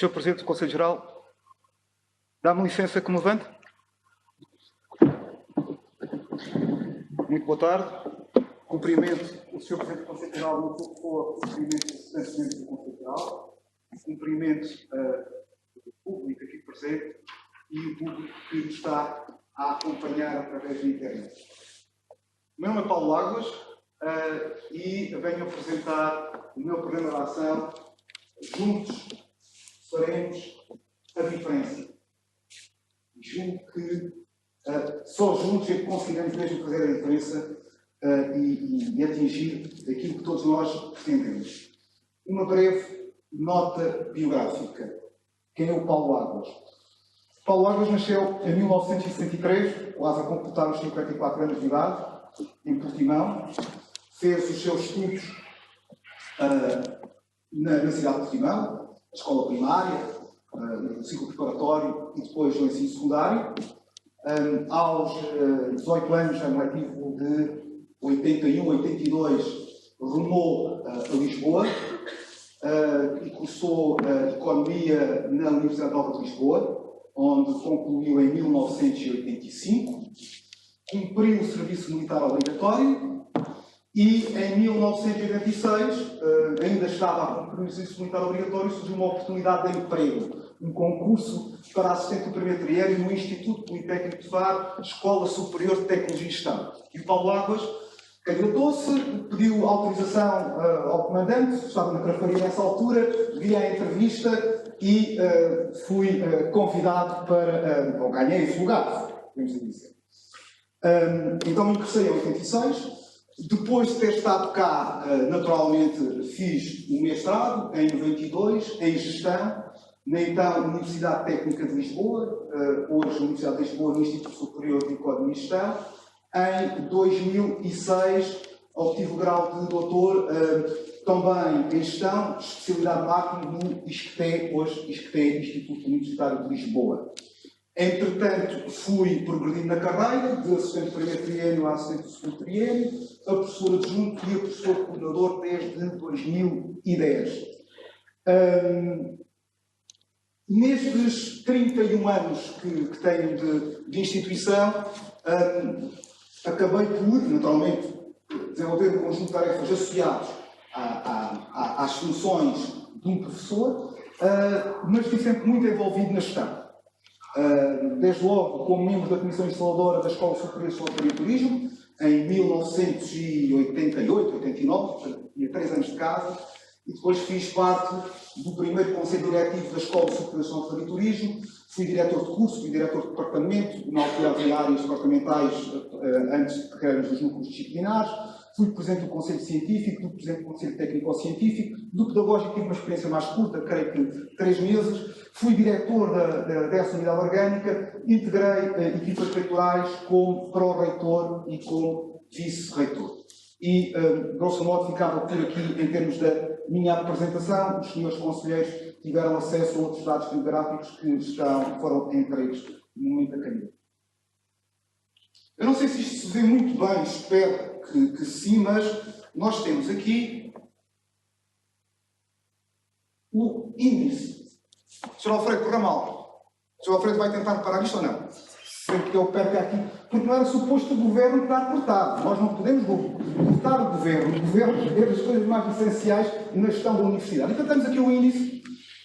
Sr. Presidente do Conselho Geral, dá-me licença que me levante. Muito boa tarde. Cumprimento o Sr. Presidente do Conselho Geral no que for cumprimento do Presidente do Conselho Geral, cumprimento do público aqui presente e o público que nos está a acompanhar através da internet. O meu nome é Paulo Láguas e venho apresentar o meu programa de ação Juntos Faremos a Diferença. Julgo que só juntos é que conseguiremos mesmo fazer a diferença e atingir aquilo que todos nós pretendemos. Uma breve nota biográfica. Quem é o Paulo Láguas? Paulo Láguas nasceu em 1963, quase a completar os 54 anos de idade, em Portimão. Fez os seus estudos na cidade de Portimão, a escola primária, o ciclo preparatório e depois o ensino secundário. Aos 18 anos, ano letivo de 81, 82, rumou a Lisboa e cursou Economia na Universidade Nova de Lisboa, onde concluiu em 1985, cumpriu o serviço militar obrigatório e em 1986, ainda estava a cumprir o serviço militar obrigatório, surgiu uma oportunidade de emprego, um concurso para assistente do primeiro triênio no Instituto Politécnico de Faro, Escola Superior de Tecnologia e Gestão. E o Paulo Láguas candidatou-se, pediu autorização ao comandante, estava na Crafaria nessa altura, vi a entrevista e fui convidado para, ou ganhei esse lugar, podemos dizer. Então me ingressei em 86. Depois de ter estado cá, naturalmente fiz o mestrado, em 92, em Gestão, na então Universidade Técnica de Lisboa, hoje Universidade de Lisboa, no Instituto Superior de Economia e Gestão. Em 2006, obtive o grau de doutor, também em Gestão, especialidade de Marketing no ISCTE, hoje ISCTE, Instituto Universitário de Lisboa. Entretanto, fui progredindo na carreira, de assistente do primeiro triênio a assistente do segundo triênio, a professor adjunto e a professor coordenador desde 2010. Nestes 31 anos que tenho de instituição, acabei por, naturalmente, desenvolver um conjunto de tarefas associadas às funções de um professor, mas fui sempre muito envolvido na gestão. Desde logo como membro da Comissão Instaladora da Escola Superior de Hotelaria e Turismo, em 1988, 89, tinha 3 anos de casa, e depois fiz parte do primeiro Conselho Diretivo da Escola Superior de Hotelaria e Turismo, fui diretor de curso, fui diretor de departamento, na altura havia áreas departamentais antes de criarmos os núcleos disciplinares, fui presidente do Conselho Científico, do presidente do Conselho Técnico-Científico, do Pedagógico tive uma experiência mais curta, creio que 3 meses, fui diretor dessa unidade orgânica, integrei equipas reitorais como pró-reitor e como vice-reitor. E, grosso modo, ficava por aqui em termos da minha apresentação. Os senhores conselheiros tiveram acesso a outros dados biográficos que foram entregues no momento da candidatura. Eu não sei se isto se vê muito bem, espero que sim, mas nós temos aqui o índice. O Sr. Alfredo corra mal. O Sr. Alfredo vai tentar parar isto ou não? Sempre que eu perco aqui. Porque não era suposto o governo estar cortado. Nós não podemos cortar o governo. O governo é das coisas mais essenciais na gestão da universidade. Então temos aqui o índice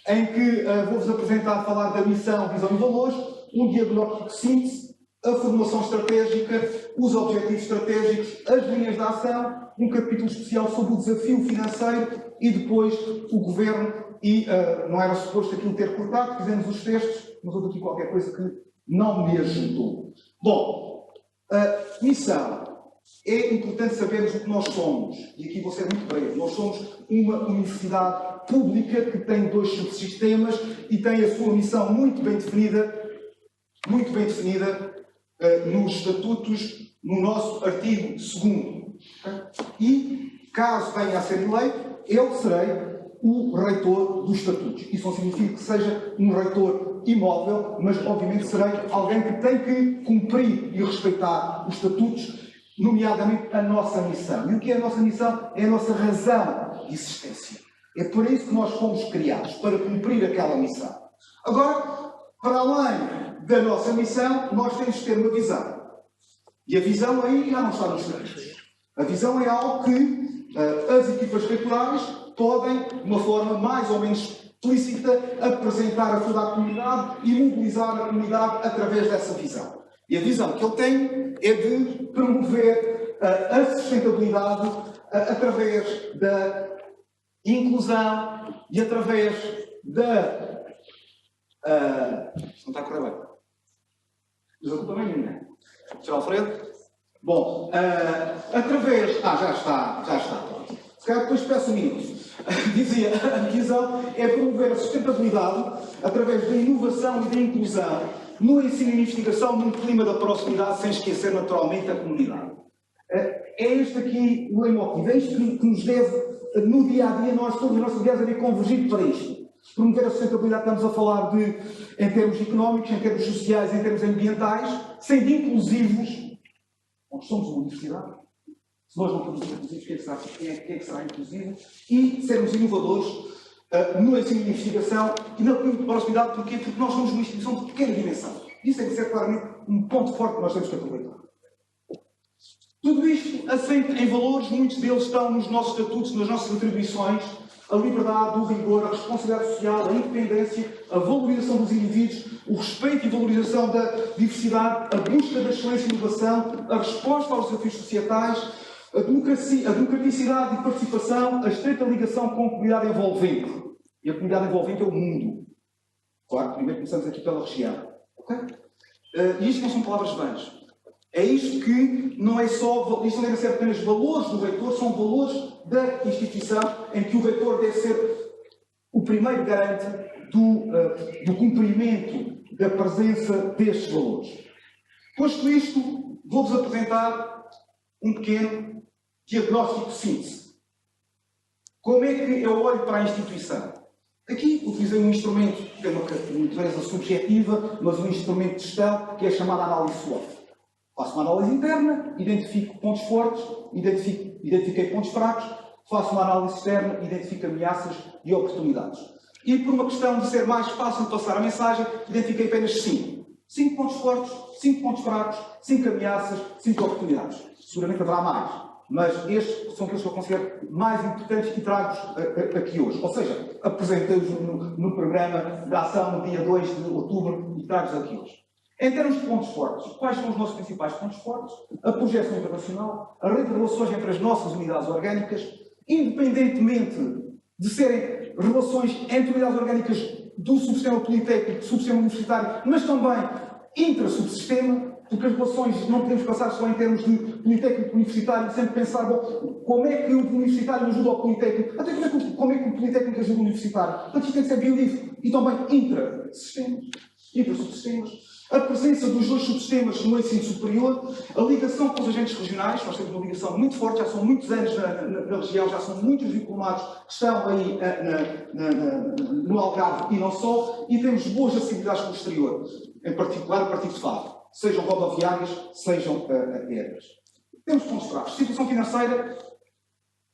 em que vou-vos apresentar, falar da missão, visão e valores, um diagnóstico de síntese, a formulação estratégica, os objetivos estratégicos, as linhas de ação, um capítulo especial sobre o desafio financeiro e depois o governo. E não era suposto aquilo ter cortado, fizemos os testes, mas houve aqui qualquer coisa que não me ajudou. Bom, missão. É importante sabermos o que nós somos. E aqui vou ser muito breve. Nós somos uma universidade pública que tem 2 subsistemas e tem a sua missão muito bem definida nos estatutos, no nosso artigo 2º. E, caso venha a ser eleito, eu serei o reitor dos estatutos. Isso não significa que seja um reitor imóvel, mas obviamente serei alguém que tem que cumprir e respeitar os estatutos, nomeadamente a nossa missão. E o que é a nossa missão? É a nossa razão de existência. É por isso que nós fomos criados, para cumprir aquela missão. Agora, para além da nossa missão, nós temos que ter uma visão. E a visão aí já não está nos livros. A visão é algo que as equipas reitorais podem, de uma forma mais ou menos explícita, apresentar a toda a comunidade e mobilizar a comunidade através dessa visão. E a visão que ele tem é de promover a sustentabilidade através da inclusão e através da... Isto não está a correr bem. Mas a culpa não é minha. Sr. Alfredo? Bom, através... já está. Se calhar depois peço um minuto. Dizia, a visão é promover a sustentabilidade através da inovação e da inclusão no ensino e investigação num clima da proximidade, sem esquecer naturalmente a comunidade. É este aqui o leitmotiv, é isto que nos deve, no dia-a-dia, todos os nossos dias, haver convergido para isto. Promover a sustentabilidade, estamos a falar de, em termos económicos, em termos sociais, em termos ambientais, sendo inclusivos. Nós somos uma universidade. Se nós não formos inclusivos, quem é que será inclusivo? E sermos inovadores no ensino e investigação e na proximidade. Porquê? Porque nós somos uma instituição de pequena dimensão. Isso tem que ser claramente um ponto forte que nós temos que aproveitar. Tudo isto assenta em valores, muitos deles estão nos nossos estatutos, nas nossas atribuições, a liberdade, o rigor, a responsabilidade social, a independência, a valorização dos indivíduos, o respeito e valorização da diversidade, a busca da excelência e inovação, a resposta aos desafios societais, a democraticidade e participação, a estreita ligação com a comunidade envolvente. E a comunidade envolvente é o mundo. Claro, primeiro começamos aqui pela região. Okay? E isto não são palavras vãs. É isto que não é só, isto não deve ser apenas valores do reitor, são valores da instituição em que o reitor deve ser o primeiro garante do cumprimento da presença destes valores. Posto isto, vou-vos apresentar um pequeno diagnóstico de síntese. Como é que eu olho para a instituição? Aqui utilizei um instrumento que tem uma natureza subjetiva, mas um instrumento de gestão que é chamado análise SWOT. Faço uma análise interna, identifico pontos fortes, identifiquei pontos fracos, faço uma análise externa, identifico ameaças e oportunidades. E por uma questão de ser mais fácil de passar a mensagem, identifiquei apenas 5. 5 pontos fortes, 5 pontos fracos, 5 ameaças, 5 oportunidades. Seguramente haverá mais, mas estes são aqueles que eu considero mais importantes e trago-os aqui hoje. Ou seja, apresentei-os no programa da ação no dia 2 de outubro e trago-os aqui hoje. Em termos de pontos fortes, quais são os nossos principais pontos fortes? A projeção internacional, a rede de relações entre as nossas unidades orgânicas, independentemente de serem relações entre unidades orgânicas do subsistema politécnico, do subsistema universitário, mas também intra-subsistema, porque as relações não podemos passar só em termos de politécnico universitário, sempre pensar, bom, como é que o universitário ajuda ao politécnico, até como é que o politécnico ajuda o universitário. Portanto, isto tem que ser biolífico e também intra-sistemas, intra-subsistemas. A presença dos dois subsistemas no ensino superior, a ligação com os agentes regionais, nós temos uma ligação muito forte, já são muitos anos na região, já são muitos diplomados que estão aí no Algarve e não só, e temos boas acessibilidades com o exterior, em particular a partir de Faro, sejam rodoviárias, sejam aéreas. Temos pontos fracos. Situação financeira,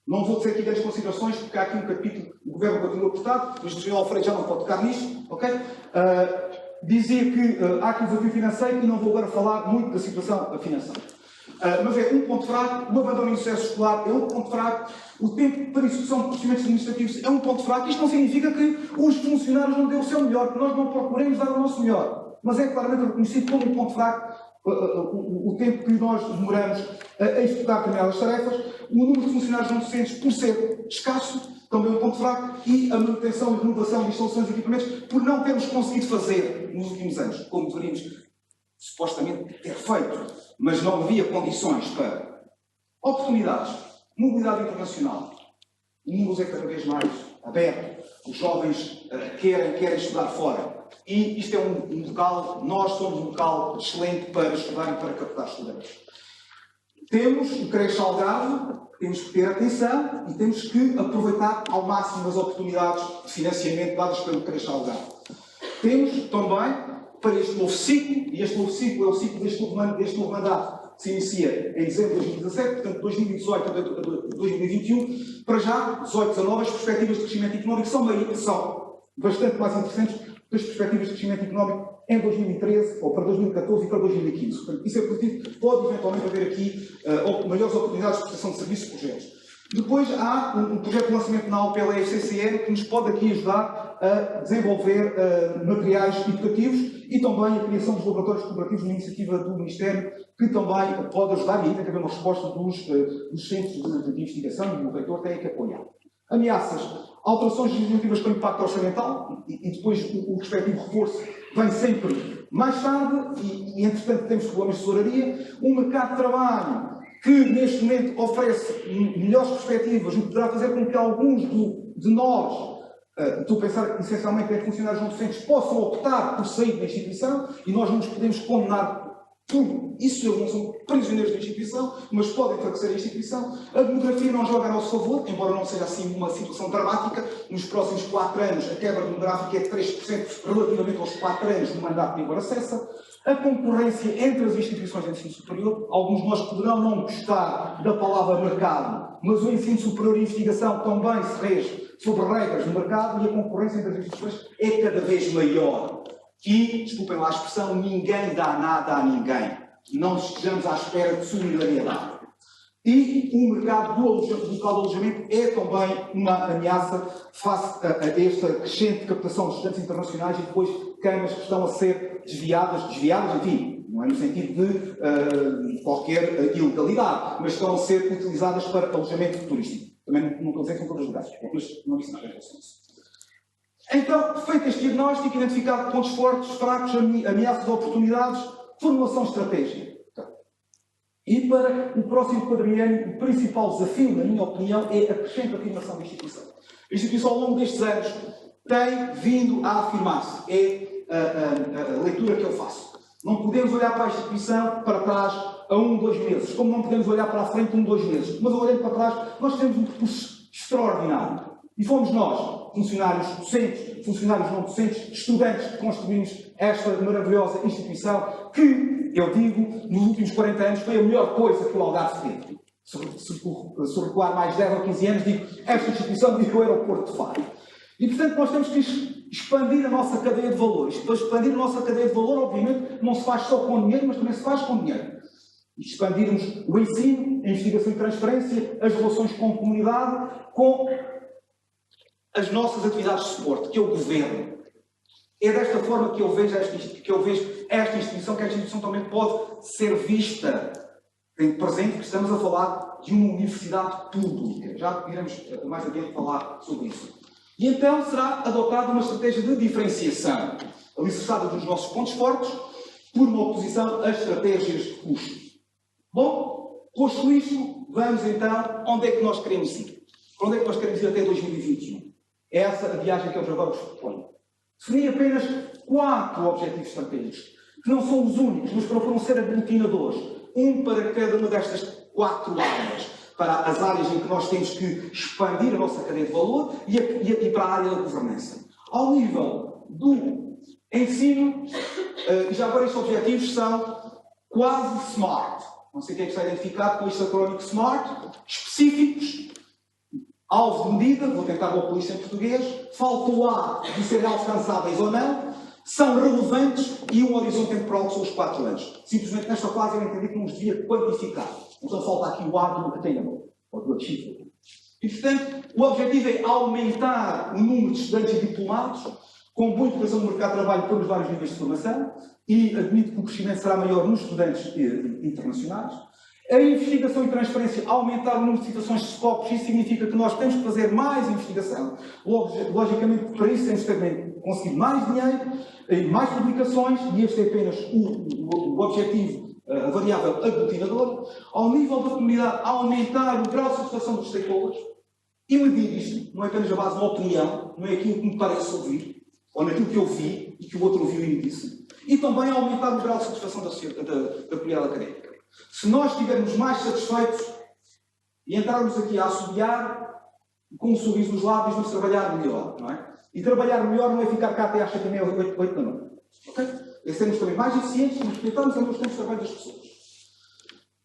não vou dizer aqui grandes considerações, porque há aqui um capítulo, o governo continua apertado, mas o Sr. Alfredo já não pode tocar nisto, ok? Dizia que há aqui um desafio financeiro e não vou agora falar muito da situação financeira. Mas é um ponto fraco, o abandono em sucesso escolar é outro ponto fraco, o tempo para execução de procedimentos administrativos é um ponto fraco. Isto não significa que os funcionários não dêem o seu melhor, que nós não procuremos dar o nosso melhor. Mas é claramente reconhecido como um ponto fraco o tempo que nós demoramos a executar determinadas tarefas, o número de funcionários não docentes, por ser escasso, também um ponto fraco, e a manutenção e renovação de instalações e equipamentos, por não termos conseguido fazer nos últimos anos, como deveríamos supostamente ter feito, mas não havia condições para. Oportunidades, mobilidade internacional, o mundo é cada vez mais aberto, os jovens querem estudar fora, e isto é um local, nós somos um local excelente para estudar e para captar estudantes. Temos o CRES Algarve, temos que ter atenção e temos que aproveitar ao máximo as oportunidades de financiamento dadas pelo CRES Algarve. Temos também, para este novo ciclo, e este novo ciclo é o ciclo deste novo mandato, se inicia em dezembro de 2017, portanto 2018 a 2021, para já, 18, 19, as perspectivas de crescimento económico são bastante mais interessantes que as perspectivas de crescimento económico em 2013, ou para 2014 e para 2015. Portanto, isso é positivo, pode eventualmente haver aqui maiores oportunidades de prestação de serviços e projetos. Depois há um projeto de lançamento na AU pela FCCE que nos pode aqui ajudar a desenvolver materiais educativos e também a criação dos laboratórios cooperativos, uma iniciativa do Ministério que também pode ajudar, e aí tem que haver uma resposta dos centros de investigação e o reitor tem que apoiar. Ameaças, alterações legislativas com impacto orçamental e depois o respectivo reforço vem sempre mais tarde e entretanto temos problemas de tesouraria, um mercado de trabalho que neste momento oferece melhores perspectivas, o que poderá fazer com que alguns de nós, estou a pensar essencialmente em funcionários não docentes, possam optar por sair da instituição e nós não nos podemos condenar por isso. Eles não são prisioneiros da instituição, mas podem enfraquecer a instituição. A demografia não joga a nosso favor, embora não seja assim uma situação dramática. Nos próximos 4 anos, a quebra demográfica é de 3% relativamente aos 4 anos do mandato de Igor Acessa. A concorrência entre as instituições de ensino superior, alguns de nós poderão não gostar da palavra mercado, mas o ensino superior e investigação também se rege sobre regras do mercado e a concorrência entre as instituições é cada vez maior. E, desculpem lá a expressão, ninguém dá nada a ninguém. Não estejamos à espera de solidariedade. E o mercado do local de alojamento é também uma ameaça face a esta crescente captação de estudantes internacionais e depois camas que estão a ser desviadas, enfim, não é no sentido de qualquer ilegalidade, mas estão a ser utilizadas para alojamento turístico. Também não estou a dizer que são todas legais, mas não disse nada em relação a isso. Então, feito este diagnóstico, identificado pontos fortes, fracos, ameaças, oportunidades, formulação estratégica. E para o próximo quadriênio, o principal desafio, na minha opinião, é a crescente afirmação da instituição. A instituição, ao longo destes anos, tem vindo a afirmar-se. É a leitura que eu faço. Não podemos olhar para a instituição para trás a 1, 2 meses, como não podemos olhar para a frente 1, 2 meses. Mas olhando para trás, nós temos um percurso extraordinário. E fomos nós, funcionários docentes, funcionários não docentes, estudantes, que construímos esta maravilhosa instituição que, eu digo, nos últimos 40 anos foi a melhor coisa que o Algarve teve. Se recuar mais 10 ou 15 anos, digo, esta instituição e o aeroporto de Faro. E, portanto, nós temos que expandir a nossa cadeia de valores. Para expandir a nossa cadeia de valor, obviamente, não se faz só com dinheiro, mas também se faz com dinheiro. E expandirmos o ensino, a investigação e transferência, as relações com a comunidade, com as nossas atividades de suporte, que é o governo. É desta forma que eu vejo esta instituição, que esta instituição também pode ser vista. Tem presente que estamos a falar de uma universidade pública. Já iremos mais adiante falar sobre isso. E então será adotada uma estratégia de diferenciação, alicerçada nos nossos pontos fortes, por uma oposição a estratégias de custo. Bom, posto isto, vamos então, onde é que nós queremos ir? Para onde é que nós queremos ir até 2021? É essa a viagem que eu agora vos proponho. Defini apenas 4 objetivos estratégicos, que não são os únicos, mas procuram ser aglutinadores. Um para cada uma destas 4 áreas. Para as áreas em que nós temos que expandir a nossa cadeia de valor e para a área da governança. Ao nível do ensino, e já agora estes objetivos são quase SMART. Não sei quem é que está identificado com este acrónimo SMART. Específicos, alvo de medida, vou tentar pôr isso em português, falta o A de serem alcançáveis ou não, são relevantes e um horizonte temporal que são os 4 anos. Simplesmente nesta fase eu entendi que não os devia quantificar. Então falta aqui o A do attainable, ou do achievable. E portanto, o objetivo é aumentar o número de estudantes e diplomados, com boa integração no mercado de trabalho pelos vários níveis de formação, e admito que o crescimento será maior nos estudantes internacionais. A investigação e transferência, aumentar o número de citações de scopes, isso significa que nós temos que fazer mais investigação. Logicamente, para isso temos que também conseguir mais dinheiro, e mais publicações, e este é apenas o objetivo, a variável aglutinadora. Ao nível da comunidade, aumentar o grau de satisfação dos stakeholders e medir isto, não é apenas a base de uma opinião, não é aquilo que me parece ouvir, ou naquilo que eu vi e que o outro ouviu e me disse. E também aumentar o grau de satisfação da comunidade académica. Se nós estivermos mais satisfeitos e entrarmos aqui a assobiar, com um sorriso nos lábios, vamos trabalhar melhor, não é? E trabalhar melhor não é ficar cá até às 7h30, 8 da noite. Ok? É sermos também mais eficientes e respeitarmos os tempos de trabalho das pessoas.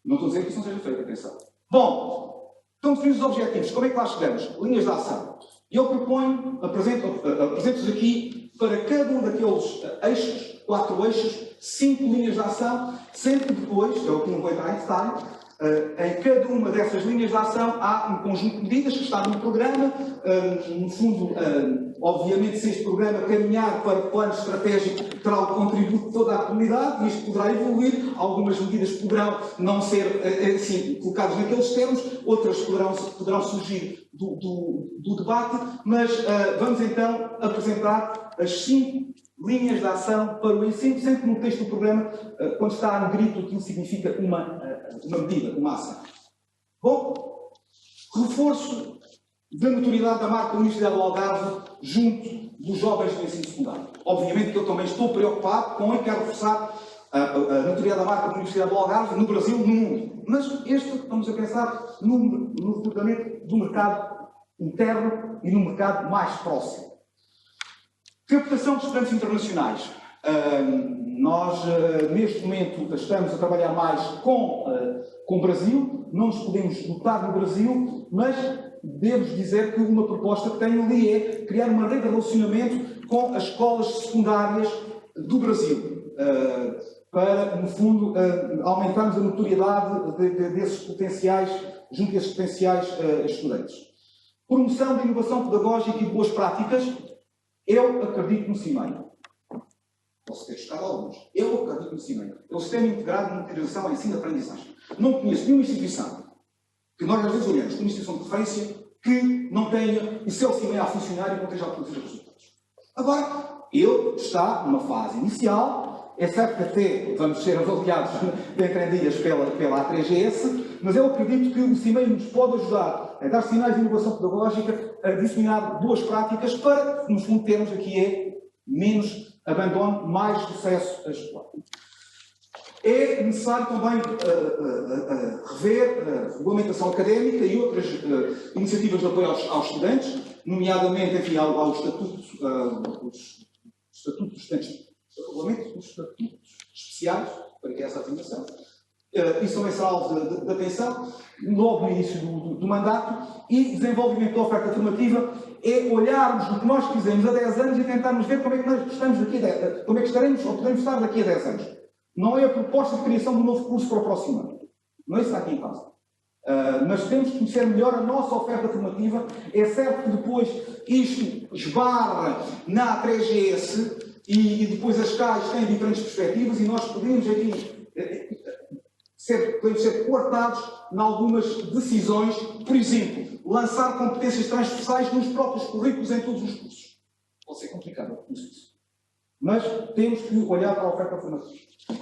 Não estou a dizer que isso não seja feito, atenção. Bom, estão definidos os objetivos. Como é que lá chegamos? Linhas de ação. E eu proponho, apresento-vos aqui, para cada um daqueles eixos, 4 eixos, 5 linhas de ação, sendo que depois, que é o que não vou entrar em detalhe, em cada uma dessas linhas de ação há um conjunto de medidas que está no programa. No fundo, obviamente, se este programa caminhar para o plano estratégico, terá o contributo de toda a comunidade e isto poderá evoluir. Algumas medidas poderão não ser assim, colocadas naqueles termos, outras poderão surgir do debate, mas vamos então apresentar as 5 linhas de ação para o ensino, sempre que no texto do programa, quando está no grito, aquilo significa uma medida, uma ação. Bom, reforço da notoriedade da marca Universidade do Algarve junto dos jovens do ensino secundário. Obviamente que eu também estou preocupado com e quero reforçar a notoriedade da marca Universidade do Algarve no Brasil, no mundo. Mas estamos a pensar no recrutamento do mercado interno e no mercado mais próximo. Captação de estudantes internacionais. Nós, neste momento, estamos a trabalhar mais com o Brasil, não nos podemos dotar no Brasil, mas devo dizer que uma proposta que tenho ali é criar uma rede de relacionamento com as escolas secundárias do Brasil, para, no fundo, aumentarmos a notoriedade desses potenciais, junto desses potenciais estudantes. Promoção de inovação pedagógica e de boas práticas. Eu acredito no CIMEI. Posso ter estado alguns. Eu acredito no CIMEI. É o Sistema Integrado de Monitorização ao Ensino e Aprendizagem. Não conheço nenhuma instituição que nós às vezes olhamos como instituição de referência que não tenha o seu CIMEI a funcionar e não esteja a produzir resultados. Agora, ele está numa fase inicial. É certo que até vamos ser avaliados dentro em dias pela A3GS, mas eu acredito que o CIMEI nos pode ajudar a dar sinais de inovação pedagógica, a disseminar boas práticas para, no fundo, termos aqui menos abandono, mais sucesso escolar. É necessário também rever a regulamentação académica e outras iniciativas de apoio aos estudantes, nomeadamente, enfim, ao estatuto dos estudantes, regulamento dos estatutos especiais, para que essa afirmação. Isso também será alvo de atenção, logo no início do mandato, e desenvolvimento da oferta formativa é olharmos o que nós fizemos há 10 anos e tentarmos ver como é que nós estamos daqui como é que estaremos ou podemos estar daqui a 10 anos. Não é a proposta de criação de um novo curso para o próximo ano. Não é isso que está aqui em causa. Mas temos que conhecer melhor a nossa oferta formativa. É certo que depois isto esbarra na A3GS e depois as CAIs têm diferentes perspectivas e nós podemos aqui podemos ser coartados em algumas decisões, por exemplo, lançar competências transversais nos próprios currículos em todos os cursos. Pode ser complicado, isso. Mas temos que olhar para a oferta formativa.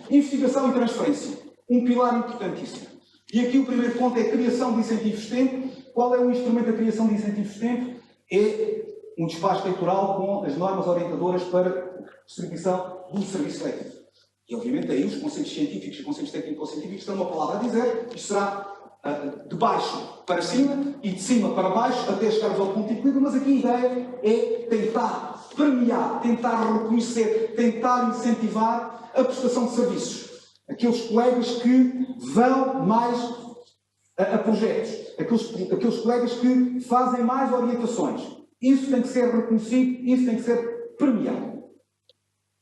Investigação e transferência. Um pilar importantíssimo. E aqui o primeiro ponto é a criação de incentivos STEM. Qual é o instrumento da criação de incentivos STEM? É um despacho eleitoral com as normas orientadoras para distribuição do serviço letivo. E, obviamente, aí os conselhos científicos e conselhos técnico-científicos têm uma palavra a dizer. Isto será de baixo para cima e de cima para baixo até chegarmos ao ponto de equilíbrio, mas aqui a ideia é tentar premiar, tentar reconhecer, tentar incentivar a prestação de serviços. Aqueles colegas que vão mais a projetos, aqueles colegas que fazem mais orientações. Isso tem que ser reconhecido, isso tem que ser premiado.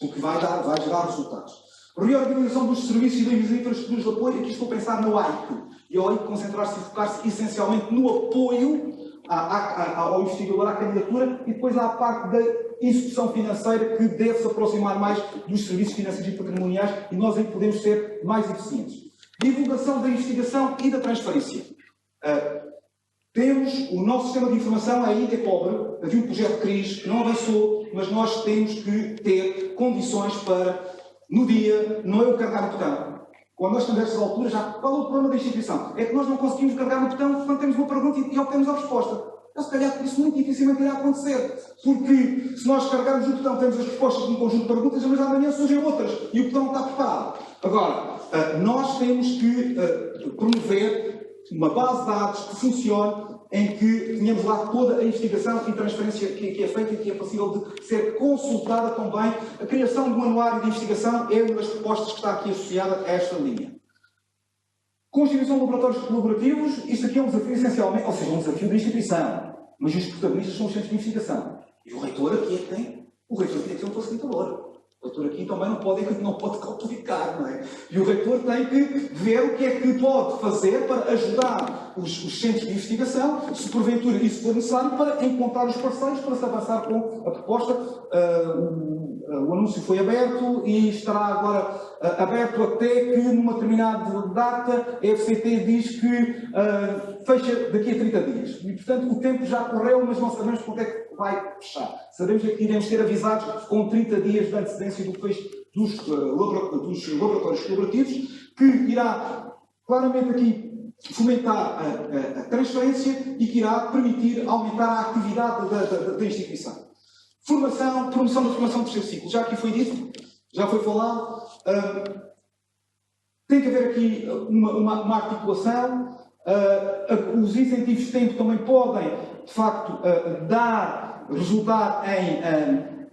Porque vai gerar resultados. Reorganização dos serviços e das infraestruturas de apoio. Aqui estou a pensar no AIC. E o AIC concentrar-se e focar-se essencialmente no apoio ao investigador, à candidatura, e depois há a parte da execução financeira que deve se aproximar mais dos serviços financeiros e patrimoniais e nós aí podemos ser mais eficientes. Divulgação da investigação e da transferência. Temos o nosso sistema de informação ainda é pobre. Havia um projeto de crise que não avançou, mas nós temos que ter condições para, no dia, não é o carregar no botão. Quando nós estamos a estas alturas, qual é o problema da instituição? É que nós não conseguimos carregar no botão quando temos uma pergunta e obtemos a resposta. Se calhar isso muito dificilmente irá acontecer. Porque se nós carregarmos o botão, temos as respostas de um conjunto de perguntas, mas amanhã surgem outras e o botão não está preparado. Agora, nós temos que promover uma base de dados que funcione, em que tenhamos lá toda a investigação e transferência que é feita e que é possível de ser consultada também. A criação de um anuário de investigação é uma das propostas que está aqui associada a esta linha. Constituição de laboratórios colaborativos, isto aqui é um desafio essencialmente, ou seja, um desafio da instituição, mas os protagonistas são os centros de investigação. E o reitor aqui é que tem, o reitor tem que ser um facilitador. O reitor aqui também não pode cauterizar, não é? E o reitor tem que ver o que é que pode fazer para ajudar os centros de investigação, se porventura isso for necessário, para encontrar os parceiros, para se avançar com a proposta. O anúncio foi aberto e estará agora aberto até que, numa determinada data, a FCT diz que fecha daqui a 30 dias. E, portanto, o tempo já correu, mas não sabemos quando é que vai fechar. Sabemos que iremos ser avisados com 30 dias de antecedência do fecho dos laboratórios colaborativos, que irá claramente aqui fomentar a transferência e que irá permitir aumentar a atividade da instituição. Formação, promoção da formação do terceiro ciclo. Já aqui foi dito, já foi falado. Tem que haver aqui uma articulação. Os incentivos de tempo também podem, de facto, resultar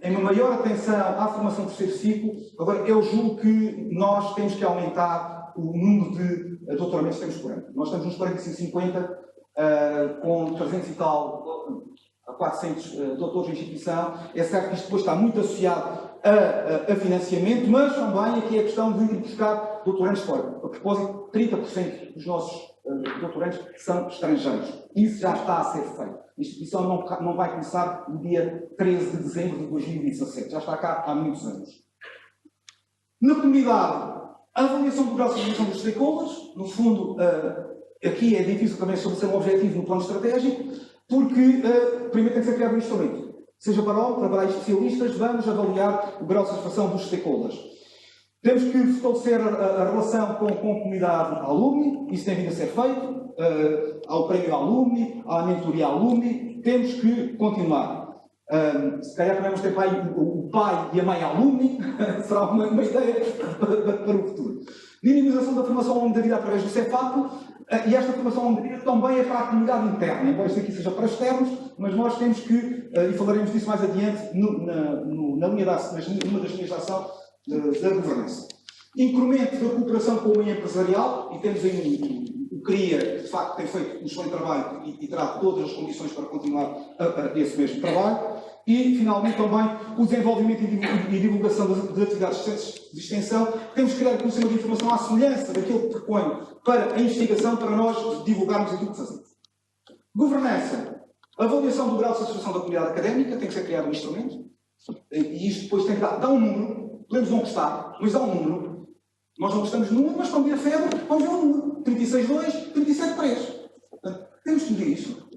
em uma maior atenção à formação do terceiro ciclo. Agora, eu julgo que nós temos que aumentar o número de doutoramentos que temos por ano. Nós estamos nos 450, com 300 e tal, a 400 doutores de instituição. É certo que isto depois está muito associado a financiamento, mas também aqui é a questão de ir buscar doutorandos fora. A propósito, 30% dos nossos doutorandos são estrangeiros. Isso já está a ser feito. A instituição não vai começar no dia 13 de dezembro de 2017. Já está cá há muitos anos. Na comunidade, a avaliação do grau de satisfação dos stakeholders, no fundo, aqui é difícil também estabelecer um objetivo no plano estratégico, porque primeiro tem que ser criado um instrumento. Seja para especialistas, vamos avaliar o grau de satisfação dos stakeholders. Temos que fortalecer a relação com a comunidade alumni, isso tem vindo a ser feito, ao prémio alumni, à mentoria alumni, temos que continuar. Se calhar também vamos ter o pai e a mãe alumni, será uma ideia para o futuro. Dinamização da formação ao longo da vida através do CEPAP, e esta formação ao longo da vida também é para a comunidade interna, embora isto aqui seja para externos, mas nós temos que, e falaremos disso mais adiante, numa das linhas de ação da governança. Incremento da cooperação com o meio empresarial, e temos aí o CRIA, que de facto tem feito um excelente trabalho e terá todas as condições para continuar esse mesmo trabalho. E, finalmente, também o desenvolvimento e divulgação das atividades de extensão. Temos que criar um sistema de informação à semelhança daquilo que propõe para a investigação, para nós divulgarmos aquilo que fazemos. Governança. Avaliação do grau de satisfação da comunidade académica. Tem que ser criado um instrumento. E isto depois tem que dar um número. Podemos não gostar, mas dá um número. Nós não gostamos de número, mas quando vir a febre, vamos ver um número. 36,2, 37,3. Portanto, temos que medir isto.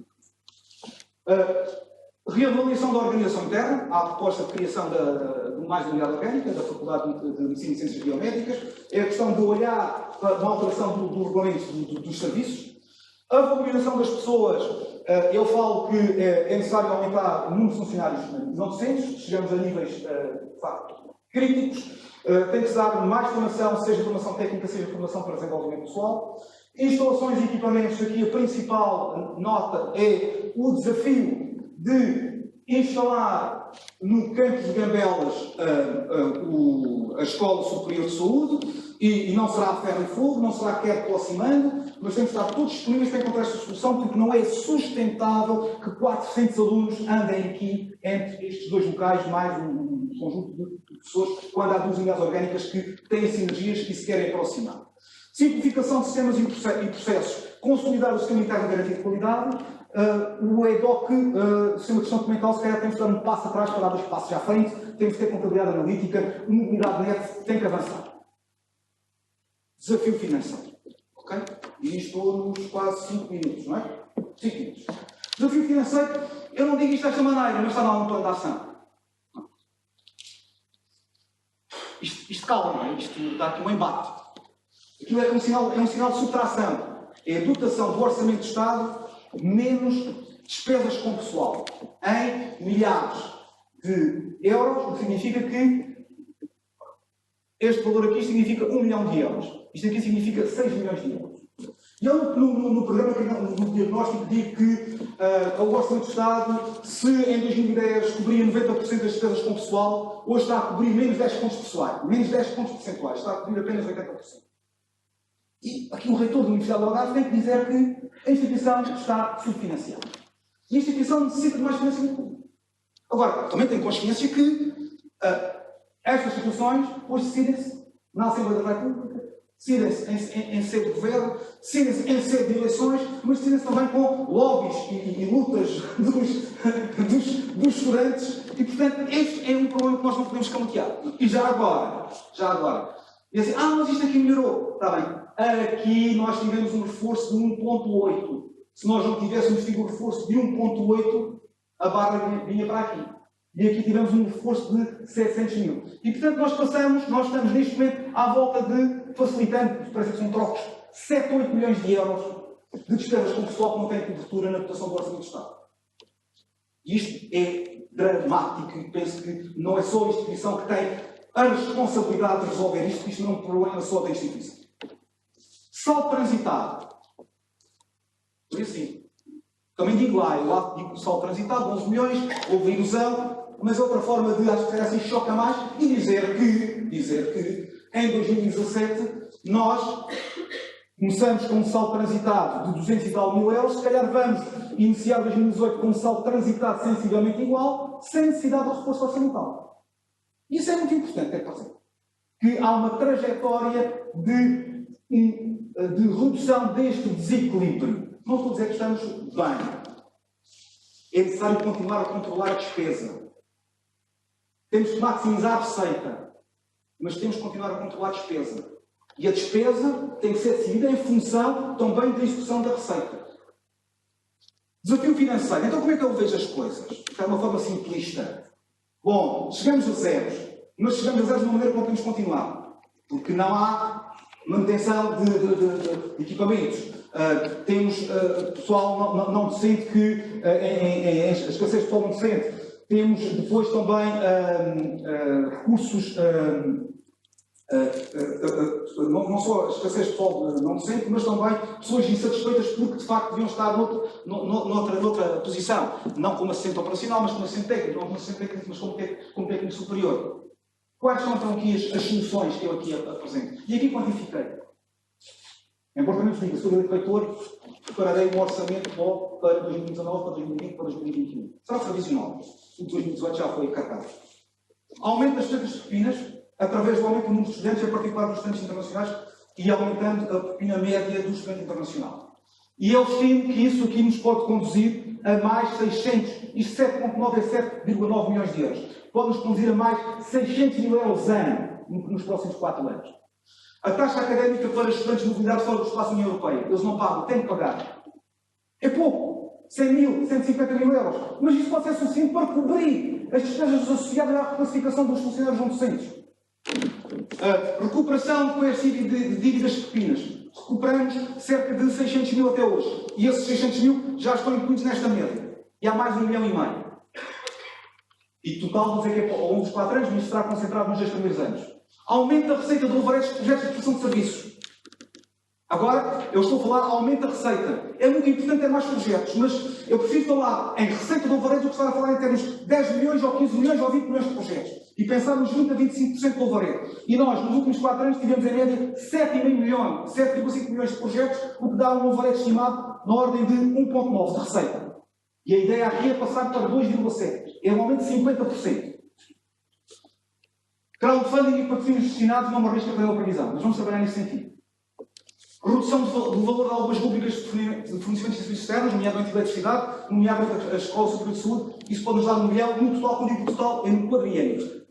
Reavaliação da organização interna. Há a proposta de criação de mais unidade orgânica, da Faculdade de Medicina e Ciências Biomédicas. É a questão de olhar para a alteração do regulamento dos serviços. A valorização das pessoas. Eu falo que é necessário aumentar o número de funcionários não docentes. Chegamos a níveis, de facto, críticos. Tem que se dar mais formação, seja formação técnica, seja formação para desenvolvimento pessoal. Instalações e equipamentos, aqui a principal nota é o desafio de instalar no campus de Gambelas a Escola Superior de Saúde, e não será a ferro e fogo, não será quer aproximando, mas temos que estar todos disponíveis para encontrar esta solução, porque não é sustentável que 400 alunos andem aqui entre estes dois locais, mais um conjunto de pessoas, quando há duas unidades orgânicas que têm sinergias e se querem aproximar. Simplificação de sistemas e processos, consolidar o sistema interno de garantia de qualidade. O EDOC, o sistema de gestão documental, se calhar temos que dar um passo atrás para dar 2 passos à frente, temos que ter contabilidade analítica, mobilidade net, tem que avançar. Desafio financeiro. Ok? E estou nos quase 5 minutos, não é? 5 minutos. Desafio financeiro, eu não digo isto desta maneira, mas está lá um plano de ação. Isto calma, não é? Isto dá aqui um embate. Aquilo é um sinal de subtração. É a dotação do Orçamento do Estado menos despesas com pessoal, em milhares de euros, o que significa que este valor aqui significa 1 milhão de euros. Isto aqui significa 6 milhões de euros. E eu, no programa, no diagnóstico, digo que o Orçamento do Estado, se em 2010 cobria 90% das despesas com pessoal, hoje está a cobrir menos 10 pontos pessoais, menos 10 pontos percentuais, está a cobrir apenas 80%. E aqui o reitor da Universidade do Algarve tem que dizer que a instituição está subfinanciada. E a instituição necessita de mais financiamento público. Agora, também tenho consciência que estas situações hoje decidem-se na Assembleia da República, decidem-se em sede de governo, decidem-se em sede de eleições, mas decidem-se também com lobbies e lutas dos estudantes. E, portanto, este é um problema que nós não podemos camuflar. E já agora, e assim, mas isto aqui melhorou. Está bem. Aqui nós tivemos um reforço de 1,8. Se nós não tivéssemos tido um reforço de 1,8, a barra vinha para aqui. E aqui tivemos um reforço de 700 mil. E, portanto, nós estamos neste momento à volta de, facilitando, parece que são trocos, 7 ou 8 milhões de euros de despesas com o pessoal que não tem cobertura na dotação do Orçamento do Estado. Isto é dramático e penso que não é só a instituição que tem a responsabilidade de resolver isto, isto não é um problema só da instituição. Saldo transitado. Por isso, sim. Também digo lá, eu lá digo o saldo transitado, 11 milhões, houve ilusão, mas outra forma de, acho que assim choca mais, e dizer que em 2017 nós começamos com um saldo transitado de 200 e tal mil euros, se calhar vamos iniciar 2018 com um saldo transitado sensivelmente igual, sem necessidade de reforço orçamental. Isso é muito importante, é dizer que há uma trajetória de redução deste desequilíbrio. Não estou a dizer que estamos bem. É necessário continuar a controlar a despesa. Temos que maximizar a receita, mas temos que continuar a controlar a despesa. E a despesa tem que ser decidida em função também da execução da receita. Desafio financeiro. Então, como é que eu vejo as coisas? De uma forma simplista. Bom, chegamos a zeros, mas chegamos a zeros de uma maneira que não podemos continuar. Porque não há manutenção de equipamentos. Temos pessoal não docente que, em escassez de pessoal não docente, temos depois também recursos, não só escassez de pessoal não docente, mas também pessoas insatisfeitas porque de facto deviam estar noutra posição, não como assistente operacional, mas como assistente técnico, não como assistente técnico, mas como técnico superior. Quais são então aqui as soluções que eu aqui apresento? E aqui quantifiquei. Embora também vos diga, sou eu reitor, prepararei um orçamento para 2019, para 2020, para 2021. Será provisional. O de 2018 já foi carregado. Aumento das taxas de propinas, através do aumento do número de estudantes, em particular dos estudantes internacionais, e aumentando a propina média do estudante internacional. E eu estimo que isso aqui nos pode conduzir a mais 600, isto 7,9 é 7,9 milhões de euros. Pode nos conduzir a mais 600 mil euros ano nos próximos 4 anos. A taxa académica para estudantes de mobilidade fora do espaço da União Europeia, eles não pagam, têm que pagar. É pouco, 100 mil, 150 mil euros. Mas isso pode ser suficiente para cobrir as despesas associadas à reclassificação dos funcionários não docentes. Recuperação coerciva de dívidas de propinas. Recuperamos cerca de 600 mil até hoje. E esses 600 mil já estão incluídos nesta média. E há mais de 1,5 milhão. E total, vou dizer que ao longo dos 4 anos, mas será concentrado nos 2 primeiros anos. Aumento da receita de overheads de projetos de prestação de serviços. Agora, eu estou a falar aumento da receita. É muito importante ter mais projetos, mas eu prefiro falar em receita de overheads do que estar a falar em termos de 10 milhões, ou 15 milhões, ou 20 milhões de projetos. E pensar nos 20 a 25% de overhead. E nós, nos últimos 4 anos, tivemos em média 7,5 milhões, 7,5 milhões de projetos, o que dá um overhead estimado na ordem de 1,9 de receita. E a ideia aqui é passar para 2,7. É um aumento de 50%. Crowdfunding e patrocínios destinados não me arrisca para a previsão, mas vamos trabalhar nesse sentido. Redução do valor de algumas rubricas de fornecimento de serviços externos, nomeadamente a eletricidade, nomeadamente a Escola Superior de Saúde, isso pode nos dar 1 milhão, no total, quando digo total, em quadriênio.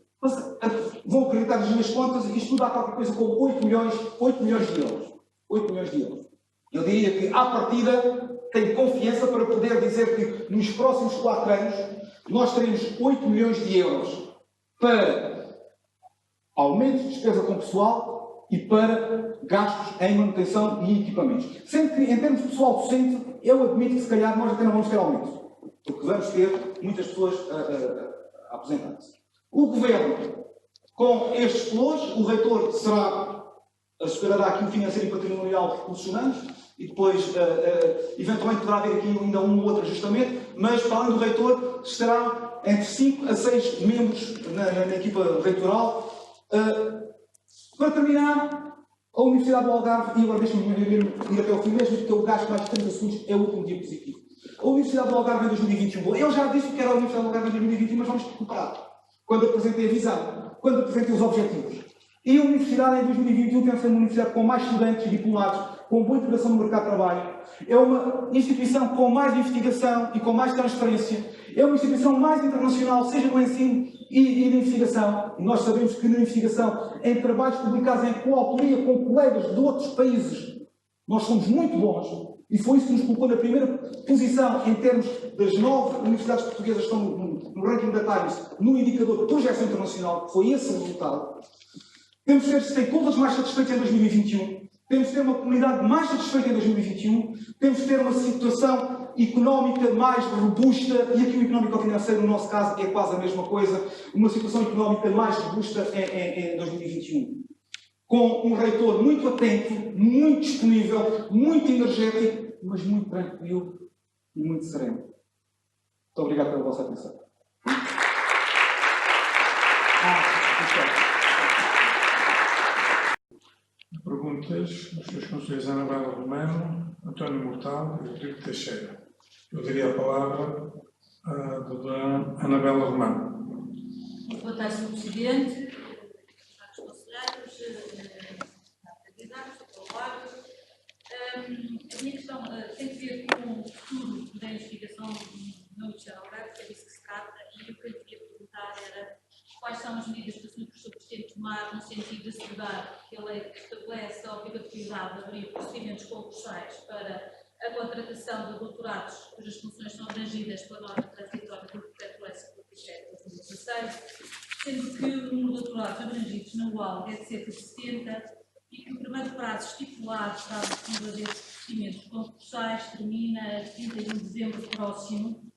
Vão acreditar nas minhas contas, isto tudo dá qualquer coisa como 8 milhões de euros. 8 milhões de euros. Eu diria que, à partida, tenho confiança para poder dizer que nos próximos 4 anos nós teremos 8 milhões de euros para aumento de despesa com pessoal e para gastos em manutenção e equipamentos. Sendo que, em termos de pessoal docente, eu admito que, se calhar, nós até não vamos ter aumento. Porque vamos ter muitas pessoas a aposentar-se. O Governo, com estes valores, o reitor assegurará aqui o financeiro e patrimonial de recursos humanos e depois, eventualmente, poderá haver aqui ainda um ou outro ajustamento, mas, para além do reitor, estarão entre 5 a 6 membros na equipa reitoral. Para terminar, A Universidade do Algarve, e agora deixe-me ir até ao fim mesmo, porque eu gasto mais de 30 segundos, é o último diapositivo. A Universidade do Algarve em 2021. Eu já disse o que era a Universidade do Algarve em 2021, mas vamos comparar. Quando apresentei a visão, quando apresentei os objetivos. E a Universidade em 2021 tem sido uma universidade com mais estudantes diplomados, com boa integração no mercado de trabalho. É uma instituição com mais investigação e com mais transferência. É uma instituição mais internacional, seja no ensino e na investigação. E nós sabemos que na investigação, em trabalhos publicados em coautoria com colegas de outros países, nós somos muito bons. E foi isso que nos colocou na primeira posição em termos das 9 universidades portuguesas que estão no ranking da Times, no indicador de projeção internacional. Foi esse o resultado. Temos que ter stakeholders mais satisfeitos em 2021. Temos que ter uma comunidade mais satisfeita em 2021. Temos que ter uma situação económica mais robusta. E aqui o económico-financeiro, no nosso caso, é quase a mesma coisa. Uma situação económica mais robusta em 2021. Com um reitor muito atento, muito disponível, muito energético, mas muito tranquilo e muito sereno. Muito obrigado pela vossa atenção. Perguntas dos seus conselheiros Anabela Romano, António Mortal e Rodrigo Teixeira. Eu daria a palavra à doutora Anabela Romano. Boa tarde, Sr. Presidente, caros conselheiros, candidatos, aprovado. A minha questão tem que ver com o futuro da investigação no Universidade de Algarve, que é disso que se trata, e o que eu queria perguntar era quais são as medidas que o Sr. Professor pretende tomar no sentido de assegurar que a lei estabelece a obrigatoriedade de abrir procedimentos concursais para a contratação de doutorados cujas funções são abrangidas pela norma transitória do Decreto-Lei 57/2016, sendo que o número de doutorados abrangidos na UAL é de cerca de 70 e que o primeiro prazo estipulado para a abertura desses procedimentos concursais termina a 31 de dezembro próximo,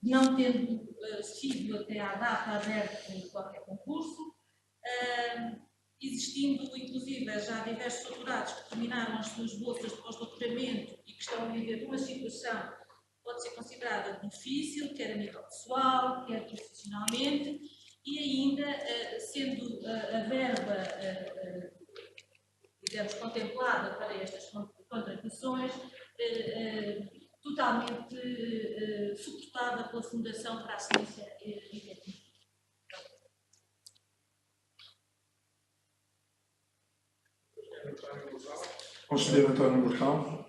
não tendo sido até à data aberto qualquer concurso, existindo inclusive já diversos doutorados que terminaram as suas bolsas de pós-doutoramento e que estão a viver uma situação que pode ser considerada difícil, quer a nível pessoal, quer profissionalmente, e ainda sendo a verba, digamos, contemplada para estas contratações, totalmente suportada pela Fundação para a Ciência e Tecnologia. Conselheiro António Mortal.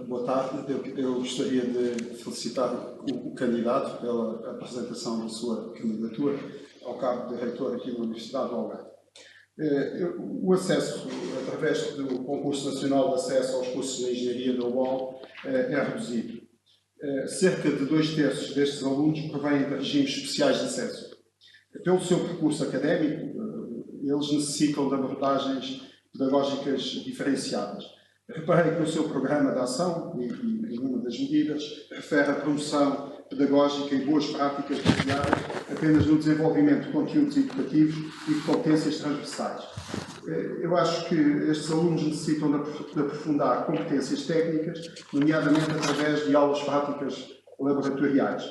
Boa tarde. Eu gostaria de felicitar o candidato pela apresentação da sua candidatura ao cargo de reitor aqui na Universidade do Algarve. O acesso, através do Concurso Nacional de Acesso aos Cursos de Engenharia da UAL, é reduzido. Cerca de 2/3 destes alunos provêm de regimes especiais de acesso. Pelo seu percurso académico, eles necessitam de abordagens pedagógicas diferenciadas. Reparei que no seu programa de ação, e uma das medidas, refere a promoção pedagógica e boas práticas baseadas apenas no desenvolvimento de conteúdos educativos e de competências transversais. Eu acho que estes alunos necessitam de aprofundar competências técnicas, nomeadamente através de aulas práticas laboratoriais,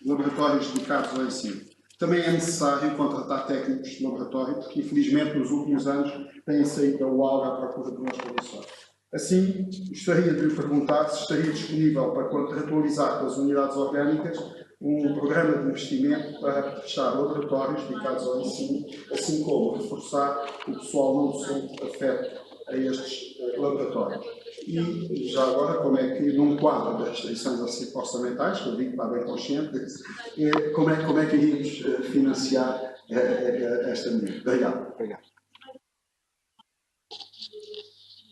laboratórios dedicados ao ensino. Também é necessário contratar técnicos de laboratório, porque infelizmente nos últimos anos têm saído da UAL à procura de boas condições. Assim, gostaria de lhe perguntar se estaria disponível para contratualizar com as unidades orgânicas um programa de investimento para prestar laboratórios dedicados ao ensino, assim como reforçar o pessoal não docente afeto a estes laboratórios. E, já agora, como é que, num quadro de restrições orçamentais, que eu digo que está bem consciente, como é que iríamos financiar esta medida? Obrigado.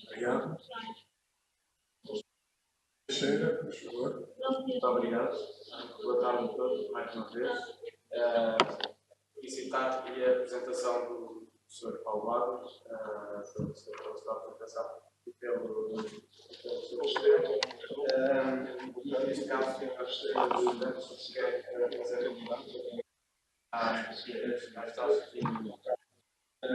Obrigado. Teixeira, por favor. Muito obrigado. Boa tarde a todos, mais uma vez. Felicitar aqui a apresentação do professor Paulo Barros, pela sua apresentação e pelo seu presidente. E neste caso, eu gostaria de fazer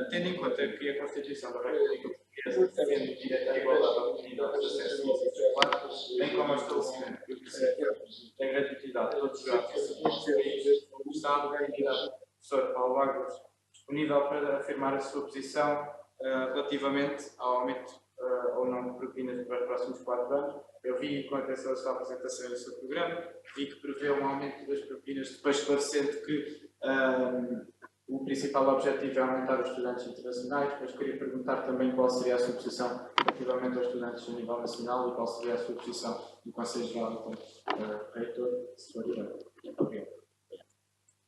tendo em conta que a Constituição da República Portuguesa defende o direito à igualdade de oportunidades de acesso ao ensino escolar, bem como ao estabelecimento do princípio da gratuidade de todos os atos o Estado, a entidade do professor Paulo Barros, disponível para afirmar a sua posição relativamente ao aumento ou não de propinas para os próximos 4 anos. Eu vi com atenção a sua apresentação do seu programa, vi que prevê um aumento das propinas, depois esclarecendo que o principal objetivo é aumentar os estudantes internacionais, mas queria perguntar também qual seria a sua posição relativamente aos estudantes a nível nacional e qual seria a sua posição no Conselho Geral enquanto reitor, se for eleito. Muito obrigado.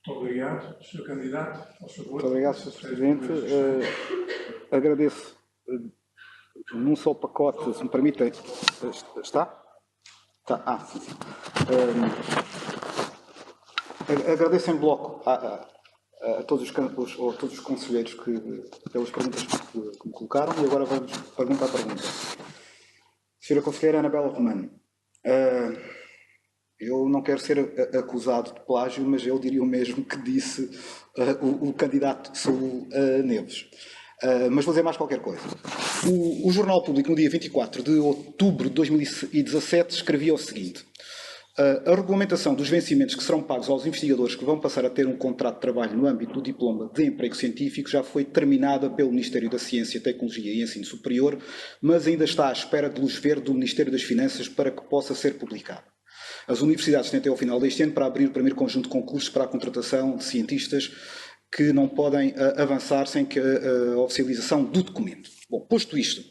Muito obrigado. Sr. Candidato, por favor. Muito obrigado, Sr. Presidente. Agradeço num só pacote, se me permitem. Está? Está. Sim, sim. Agradeço em bloco a todos os conselheiros pelas perguntas que me colocaram e agora vamos pergunta a pergunta. Senhora Conselheira Anabela Romano, eu não quero ser acusado de plágio, mas eu diria o mesmo que disse o candidato Saúl Neves. Mas vou dizer mais qualquer coisa. O Jornal Público, no dia 24 de outubro de 2017, escrevia o seguinte: a regulamentação dos vencimentos que serão pagos aos investigadores que vão passar a ter um contrato de trabalho no âmbito do diploma de emprego científico já foi terminada pelo Ministério da Ciência, Tecnologia e Ensino Superior, mas ainda está à espera de luz verde do Ministério das Finanças para que possa ser publicado. As universidades têm até ao final deste ano para abrir o primeiro conjunto de concursos para a contratação de cientistas que não podem avançar sem que a oficialização do documento. Bom, posto isto,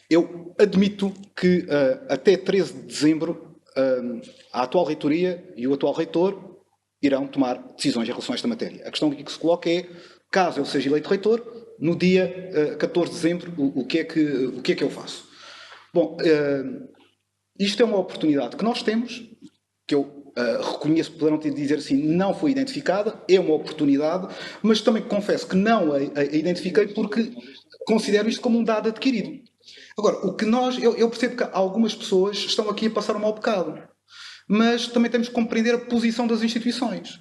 eu admito que até 13 de dezembro a atual reitoria e o atual reitor irão tomar decisões em relação a esta matéria. A questão aqui que se coloca é, caso eu seja eleito reitor, no dia 14 de dezembro, o que é que eu faço? Bom, isto é uma oportunidade que nós temos, que eu reconheço, poderão dizer assim, não foi identificada, é uma oportunidade, mas também confesso que não a identifiquei porque considero isto como um dado adquirido. Agora, o que eu percebo que algumas pessoas estão aqui a passar um mau bocado, mas também temos que compreender a posição das instituições.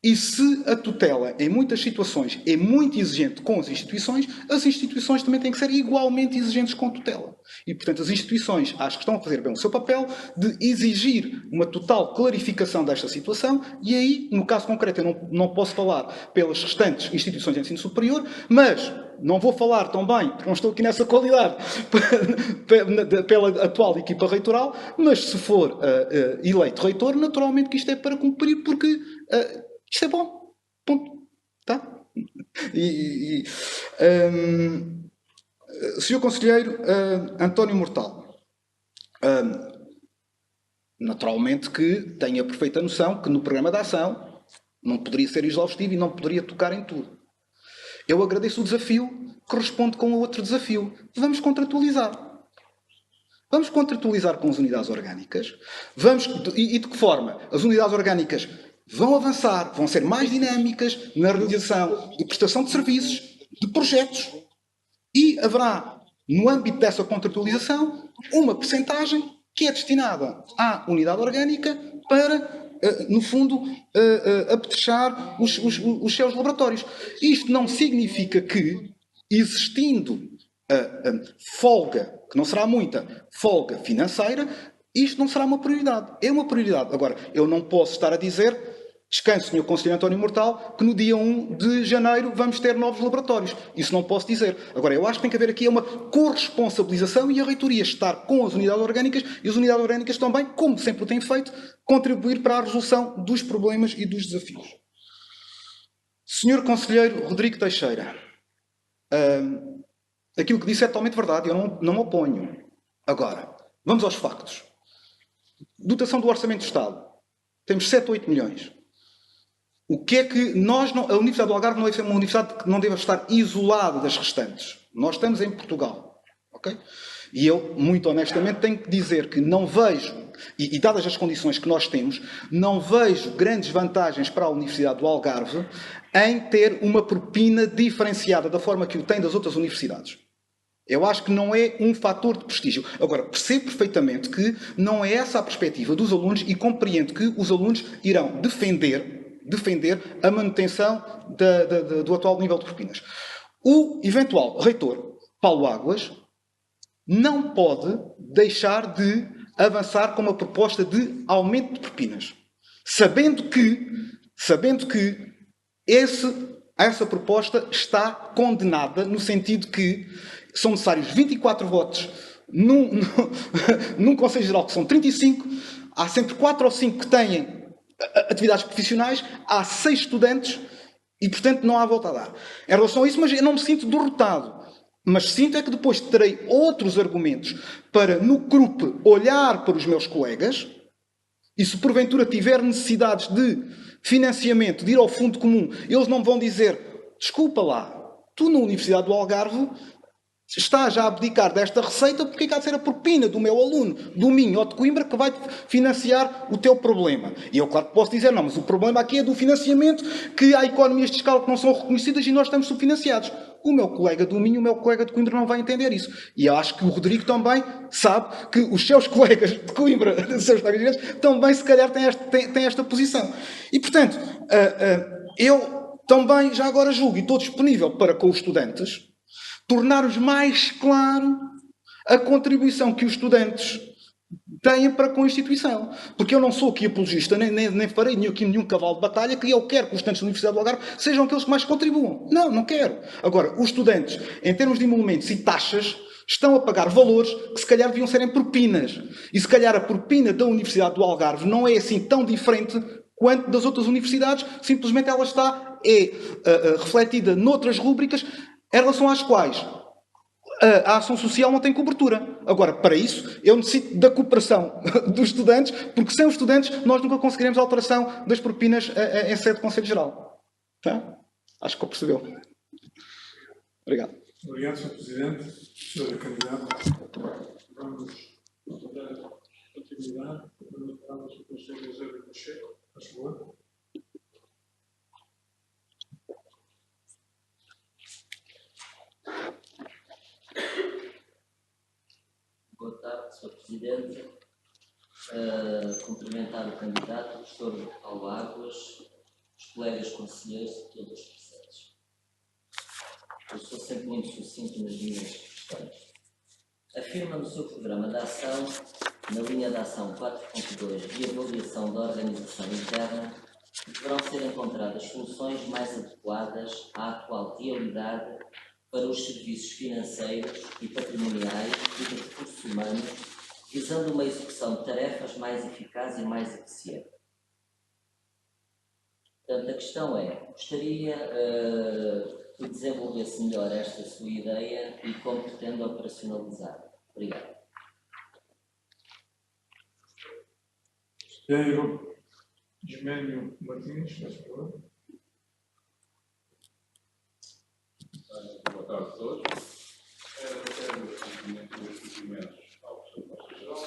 E se a tutela, em muitas situações, é muito exigente com as instituições também têm que ser igualmente exigentes com a tutela. E, portanto, as instituições acho que estão a fazer bem o seu papel de exigir uma total clarificação desta situação e aí, no caso concreto, eu não posso falar pelas restantes instituições de ensino superior, mas não vou falar também, porque não estou aqui nessa qualidade, pela atual equipa reitoral, mas se for eleito reitor, naturalmente que isto é para cumprir, porque isto é bom. Ponto. Tá? Senhor Conselheiro António Mortal, naturalmente que tenho a perfeita noção que no programa de ação não poderia ser exaustivo e não poderia tocar em tudo. Eu agradeço o desafio, corresponde com outro desafio. Vamos contratualizar. Vamos contratualizar com as unidades orgânicas. E de que forma? As unidades orgânicas vão avançar, vão ser mais dinâmicas na realização de prestação de serviços, de projetos. E haverá, no âmbito dessa contratualização, uma percentagem que é destinada à unidade orgânica para, no fundo, apetrechar os seus laboratórios. Isto não significa que, existindo folga, que não será muita, folga financeira, isto não será uma prioridade. É uma prioridade. Agora, eu não posso estar a dizer, descanse, Sr. Conselheiro António Mortal, que no dia 1 de janeiro vamos ter novos laboratórios. Isso não posso dizer. Agora, eu acho que tem que haver aqui uma corresponsabilização e a reitoria estar com as unidades orgânicas e as unidades orgânicas também, como sempre o têm feito, contribuir para a resolução dos problemas e dos desafios. Sr. Conselheiro Rodrigo Teixeira, aquilo que disse é totalmente verdade, eu não me oponho. Agora, vamos aos factos. Dotação do Orçamento do Estado. Temos 7 ou 8 milhões. O que é que a Universidade do Algarve não é uma universidade que não deve estar isolada das restantes. Nós estamos em Portugal. Okay? E eu, muito honestamente, tenho que dizer que não vejo, e dadas as condições que nós temos, não vejo grandes vantagens para a Universidade do Algarve em ter uma propina diferenciada da forma que o tem das outras universidades. Eu acho que não é um fator de prestígio. Agora, percebo perfeitamente que não é essa a perspectiva dos alunos e compreendo que os alunos irão defender a manutenção do atual nível de propinas. O eventual reitor, Paulo Águas, não pode deixar de avançar com uma proposta de aumento de propinas, sabendo que esse essa proposta está condenada no sentido que são necessários 24 votos num Conselho Geral, que são 35, há sempre 4 ou 5 que têm atividades profissionais, há 6 estudantes e, portanto, não há volta a dar. Em relação a isso, mas eu não me sinto derrotado. Mas sinto é que depois terei outros argumentos para, no CRUP, olhar para os meus colegas e, se porventura tiver necessidades de financiamento, de ir ao fundo comum, eles não vão dizer: desculpa lá, tu na Universidade do Algarve estás já a abdicar desta receita, porque é que há de ser a propina do meu aluno, do Minho ou de Coimbra, que vai financiar o teu problema? E eu, claro que posso dizer: não, mas o problema aqui é do financiamento, que há economias de escala que não são reconhecidas e nós estamos subfinanciados. O meu colega do Minho, o meu colega de Coimbra não vai entender isso. E eu acho que o Rodrigo também sabe que os seus colegas de Coimbra, os seus colegas também, se calhar, têm esta posição. E, portanto, eu também já agora julgo e estou disponível para, com os estudantes, tornar-nos mais claro a contribuição que os estudantes têm para com a instituição. Porque eu não sou aqui apologista, nem farei aqui nenhum cavalo de batalha, que eu quero que os estudantes da Universidade do Algarve sejam aqueles que mais contribuam. Não, não quero. Agora, os estudantes, em termos de emolumentos e taxas, estão a pagar valores que se calhar deviam serem propinas. E se calhar a propina da Universidade do Algarve não é assim tão diferente quanto das outras universidades, simplesmente ela está refletida noutras rúbricas em relação às quais a ação social não tem cobertura. Agora, para isso, eu necessito da cooperação dos estudantes, porque sem os estudantes nós nunca conseguiremos a alteração das propinas em sede de Conselho Geral. Tá? Acho que percebeu. Obrigado. Obrigado, Sr. Presidente. Sr. Candidato, vamos dar continuidade. Vamos falar do Sr. Conselheiro Eusébio Pacheco. Por favor. Boa tarde, Sr. Presidente. Cumprimentar o candidato, o professor Paulo Águas, os colegas conselheiros e todos os presentes. Eu sou sempre muito sucinto nas minhas questões. Afirma no seu programa de ação, na linha de ação 4.2 de avaliação da organização interna, que deverão ser encontradas soluções mais adequadas à atual realidade para os serviços financeiros e patrimoniais e de recursos humanos, visando uma execução de tarefas mais eficaz e mais eficiente. Portanto, a questão é: gostaria que desenvolvesse melhor esta sua ideia e como pretende operacionalizar. Obrigado. Engenheiro Ismênio Martins, por favor. Boa tarde a todos. Eu quero os cumprimentos ao professor Conselho Geral,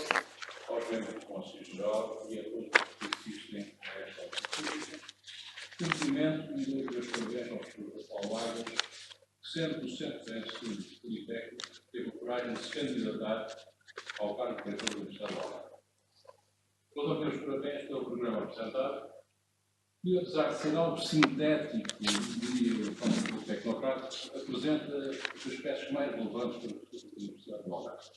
aos membros do Conselho Geral e a todos os que assistem a esta audiência. Cumprimento e dou os parabéns ao professor Paulo Águas, que, sendo docente da Instituto Politécnico, teve a coragem de se candidatar ao cargo de diretor da Universidade do Algarve. Dou também os parabéns pelo programa apresentado, e, apesar de ser algo sintético e tecnocrático, apresenta os aspectos mais relevantes para o futuro da Universidade do Algarve.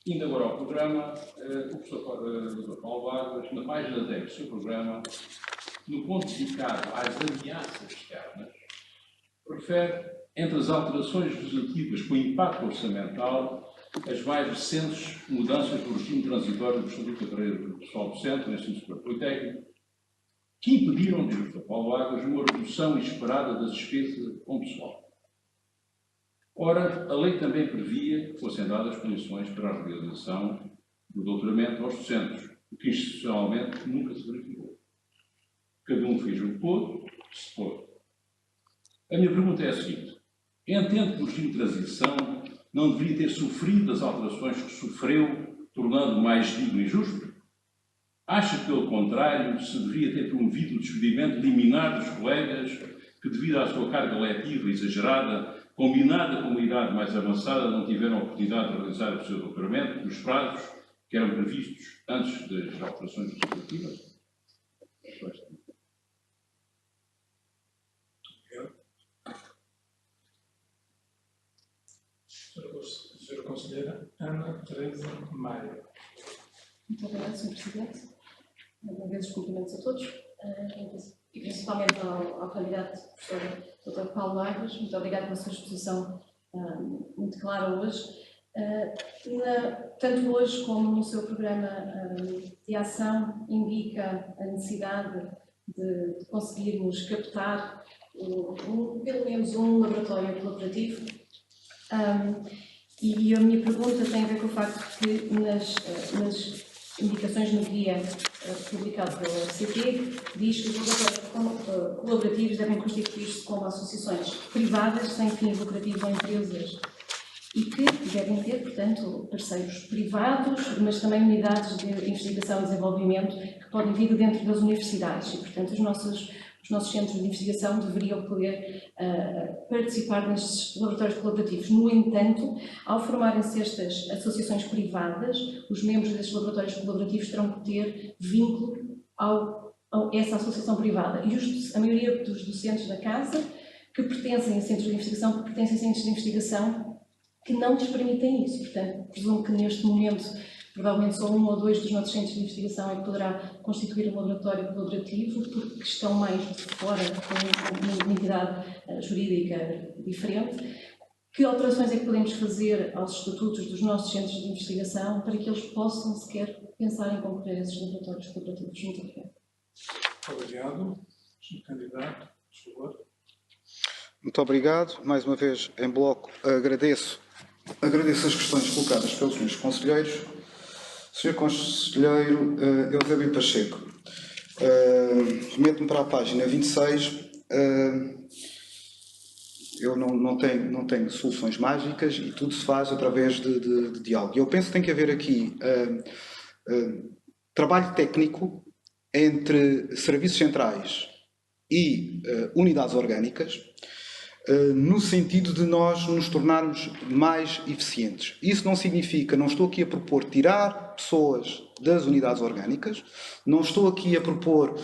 Indo agora ao programa, o professor Paulo Águas, na página 10 do seu programa, no ponto dedicado às ameaças externas, refere, entre as alterações legislativas com impacto orçamental, as mais recentes mudanças do regime transitório do Estatuto da Carreira do Pessoal Docente no Ensino Superior Politécnico, que impediram, diz o Dr. Paulo Águas, uma redução esperada das despesas com pessoal. Ora, a lei também previa que fossem dadas condições para a realização do doutoramento aos docentes, o que institucionalmente nunca se verificou. Cada um fez o que pôde, se pôde. A minha pergunta é a seguinte: entende que o regime de transição não deveria ter sofrido as alterações que sofreu, tornando mais digno e justo? Acha que, pelo contrário, se deveria ter promovido o despedimento liminar dos colegas que, devido à sua carga letiva exagerada, combinada com uma idade mais avançada, não tiveram a oportunidade de realizar o seu doutoramento nos prazos que eram previstos antes das alterações legislativas? Senhora Conselheira Ana Teresa Maia. Muito obrigada, Sr. Presidente. Uma vez os cumprimentos a todos. e principalmente ao candidato professor Dr. Paulo Águas. Muito obrigada pela sua exposição muito clara hoje. Tanto hoje como no seu programa de ação, indica a necessidade de conseguirmos captar pelo menos um laboratório colaborativo. E a minha pergunta tem a ver com o facto que nas indicações no guia publicado pela FCT diz que os laboratórios colaborativos devem constituir-se como associações privadas sem fins lucrativos ou empresas e que devem ter, portanto, parceiros privados, mas também unidades de investigação e desenvolvimento que podem vir dentro das universidades e, portanto, os nossos centros de investigação deveriam poder participar nestes laboratórios colaborativos. No entanto, ao formarem-se estas associações privadas, os membros destes laboratórios colaborativos terão que ter vínculo a essa associação privada. E a maioria dos docentes da casa que pertencem a centros de investigação, que não lhes permitem isso. Portanto, presumo que neste momento, provavelmente só 1 ou 2 dos nossos centros de investigação é que poderá constituir um laboratório colaborativo, porque estão mais de fora, com uma entidade jurídica diferente. Que alterações é que podemos fazer aos estatutos dos nossos centros de investigação para que eles possam sequer pensar em concorrer a esses laboratórios colaborativos? Muito obrigada. Obrigado. Sr. Candidato, por favor. Muito obrigado. Mais uma vez, em bloco, agradeço as questões colocadas pelos senhores conselheiros. Sr. Conselheiro Eusébio Pacheco, remeto-me para a página 26. Eu não tenho soluções mágicas e tudo se faz através de diálogo. Eu penso que tem que haver aqui trabalho técnico entre serviços centrais e unidades orgânicas, no sentido de nós nos tornarmos mais eficientes. Isso não significa, não estou aqui a propor tirar pessoas das unidades orgânicas, não estou aqui a propor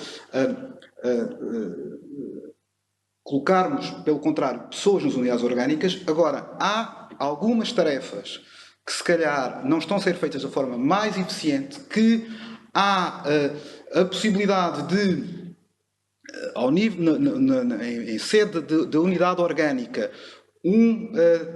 colocarmos, pelo contrário, pessoas nas unidades orgânicas. Agora, há algumas tarefas que se calhar não estão a ser feitas da forma mais eficiente, que há a possibilidade de, ao nível, em sede da unidade orgânica, um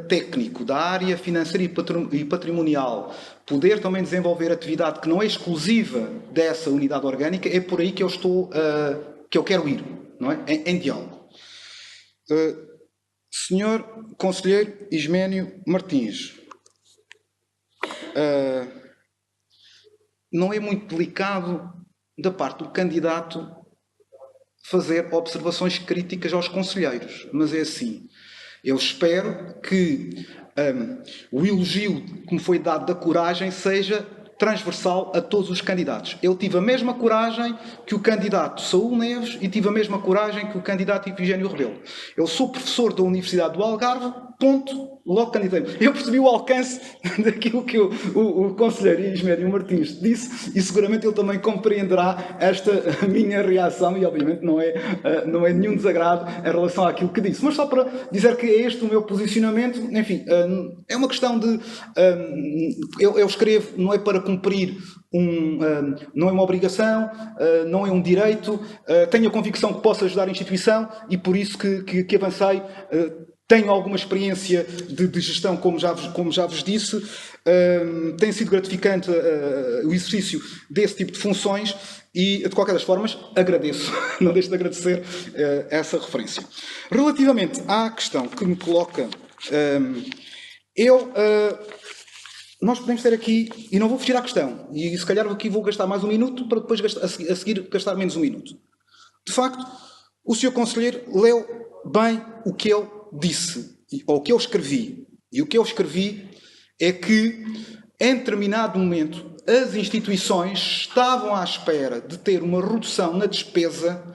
técnico da área financeira e patrimonial poder também desenvolver atividade que não é exclusiva dessa unidade orgânica. É por aí que eu quero ir, não é? Em diálogo. Senhor Conselheiro Isménio Martins, não é muito delicado da parte do candidato fazer observações críticas aos conselheiros, mas é assim. Eu espero que o elogio que me foi dado da coragem seja transversal a todos os candidatos. Eu tive a mesma coragem que o candidato Saúl Neves e tive a mesma coragem que o candidato Ifigênio Rebelo. Eu sou professor da Universidade do Algarve, ponto, logo candidatei. Eu percebi o alcance daquilo que o conselheiro Isménio Martins disse e seguramente ele também compreenderá esta minha reação e obviamente não é nenhum desagrado em relação àquilo que disse. Mas só para dizer que é este o meu posicionamento, enfim, é uma questão de... eu escrevo, não é para cumprir não é uma obrigação, não é um direito, tenho a convicção que posso ajudar a instituição e por isso que avancei. Tenho alguma experiência de gestão, como já vos disse. Tem sido gratificante o exercício desse tipo de funções e, de qualquer das formas, agradeço, não deixo de agradecer essa referência. Relativamente à questão que me coloca, nós podemos ter aqui, e não vou fugir à questão, e se calhar aqui vou gastar mais um minuto para depois a seguir gastar menos um minuto. De facto, o Sr. Conselheiro leu bem o que ele disse, ou o que eu escrevi. E o que eu escrevi é que, em determinado momento, as instituições estavam à espera de ter uma redução na despesa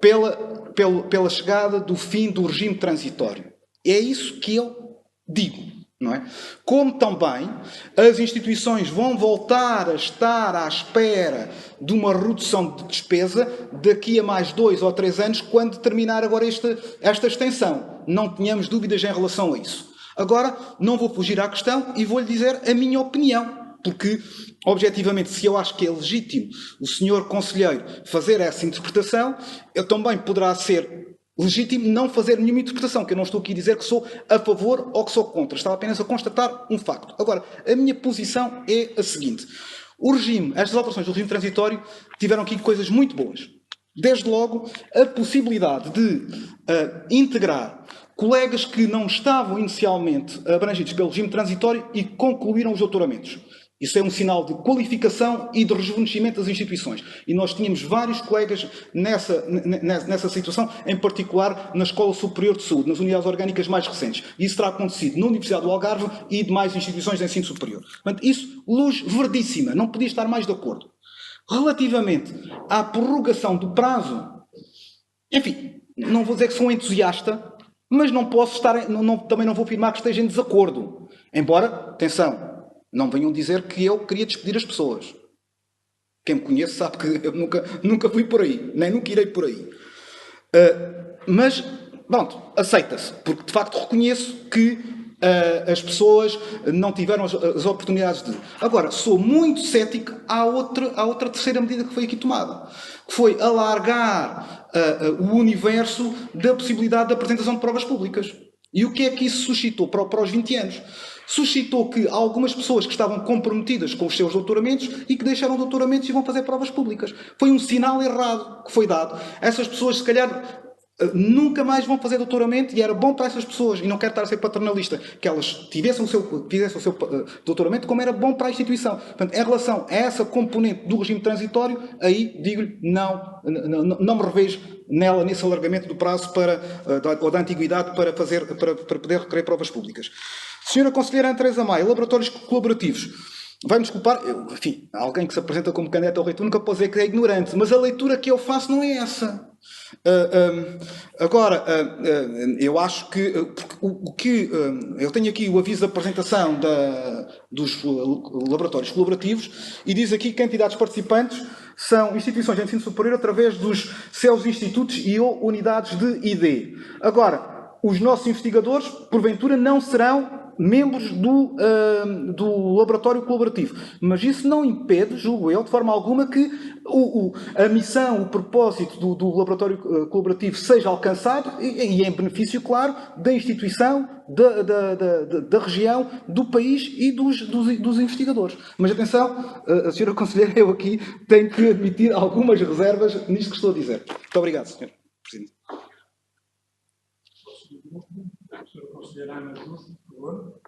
pela chegada do fim do regime transitório. É isso que eu digo. Não é? Como também as instituições vão voltar a estar à espera de uma redução de despesa daqui a mais 2 ou 3 anos, quando terminar agora esta extensão. Não tenhamos dúvidas em relação a isso. Agora, não vou fugir à questão e vou-lhe dizer a minha opinião. porque, objetivamente, se eu acho que é legítimo o senhor conselheiro fazer essa interpretação, eu também poderá ser legítimo não fazer nenhuma interpretação, que eu não estou aqui a dizer que sou a favor ou que sou contra. Estava apenas a constatar um facto. Agora, a minha posição é a seguinte. O regime, estas alterações do regime transitório tiveram aqui coisas muito boas. Desde logo, a possibilidade de integrar colegas que não estavam inicialmente abrangidos pelo regime transitório e concluíram os doutoramentos. Isso é um sinal de qualificação e de rejuvenescimento das instituições. E nós tínhamos vários colegas nessa situação, em particular na Escola Superior de Saúde, nas unidades orgânicas mais recentes. E isso terá acontecido na Universidade do Algarve e demais instituições de ensino superior. Portanto, isso, luz verdíssima, não podia estar mais de acordo. Relativamente à prorrogação do prazo, enfim, não vou dizer que sou um entusiasta, mas não posso estar, também não vou afirmar que esteja em desacordo. Embora, atenção, não venham dizer que eu queria despedir as pessoas. Quem me conhece sabe que eu nunca fui por aí, nem nunca irei por aí. Mas, pronto, aceita-se, porque de facto reconheço que as pessoas não tiveram as oportunidades de... Agora, sou muito cético à outra terceira medida que foi aqui tomada, que foi alargar o universo da possibilidade de apresentação de provas públicas. E o que é que isso suscitou para os 20 anos? Suscitou que algumas pessoas que estavam comprometidas com os seus doutoramentos e que deixaram doutoramentos e vão fazer provas públicas. Foi um sinal errado que foi dado. Essas pessoas, se calhar, nunca mais vão fazer doutoramento e era bom para essas pessoas, e não quero estar a ser paternalista, que elas fizessem o seu doutoramento como era bom para a instituição. Portanto, em relação a essa componente do regime transitório, aí digo-lhe, não me revejo nela, nesse alargamento do prazo ou da antiguidade para poder requerer provas públicas. Senhora Conselheira Ana Teresa Maia, laboratórios colaborativos. Vai-me desculpar, enfim, alguém que se apresenta como candidato ao reitor nunca pode dizer que é ignorante, mas a leitura que eu faço não é essa. Agora, eu acho que eu tenho aqui o aviso de apresentação dos laboratórios colaborativos e diz aqui que entidades participantes são instituições de ensino superior através dos seus institutos e ou unidades de ID. Agora, os nossos investigadores, porventura, não serão membros do laboratório colaborativo. Mas isso não impede, julgo eu, de forma alguma, que a missão, o propósito do laboratório colaborativo seja alcançado e em benefício, claro, da instituição, da região, do país e dos investigadores. Mas atenção, a senhora Conselheira, eu aqui tenho que admitir algumas reservas nisto que estou a dizer. Muito obrigado, Sr. Presidente. Senhora Conselheira Ana Justo, por favor.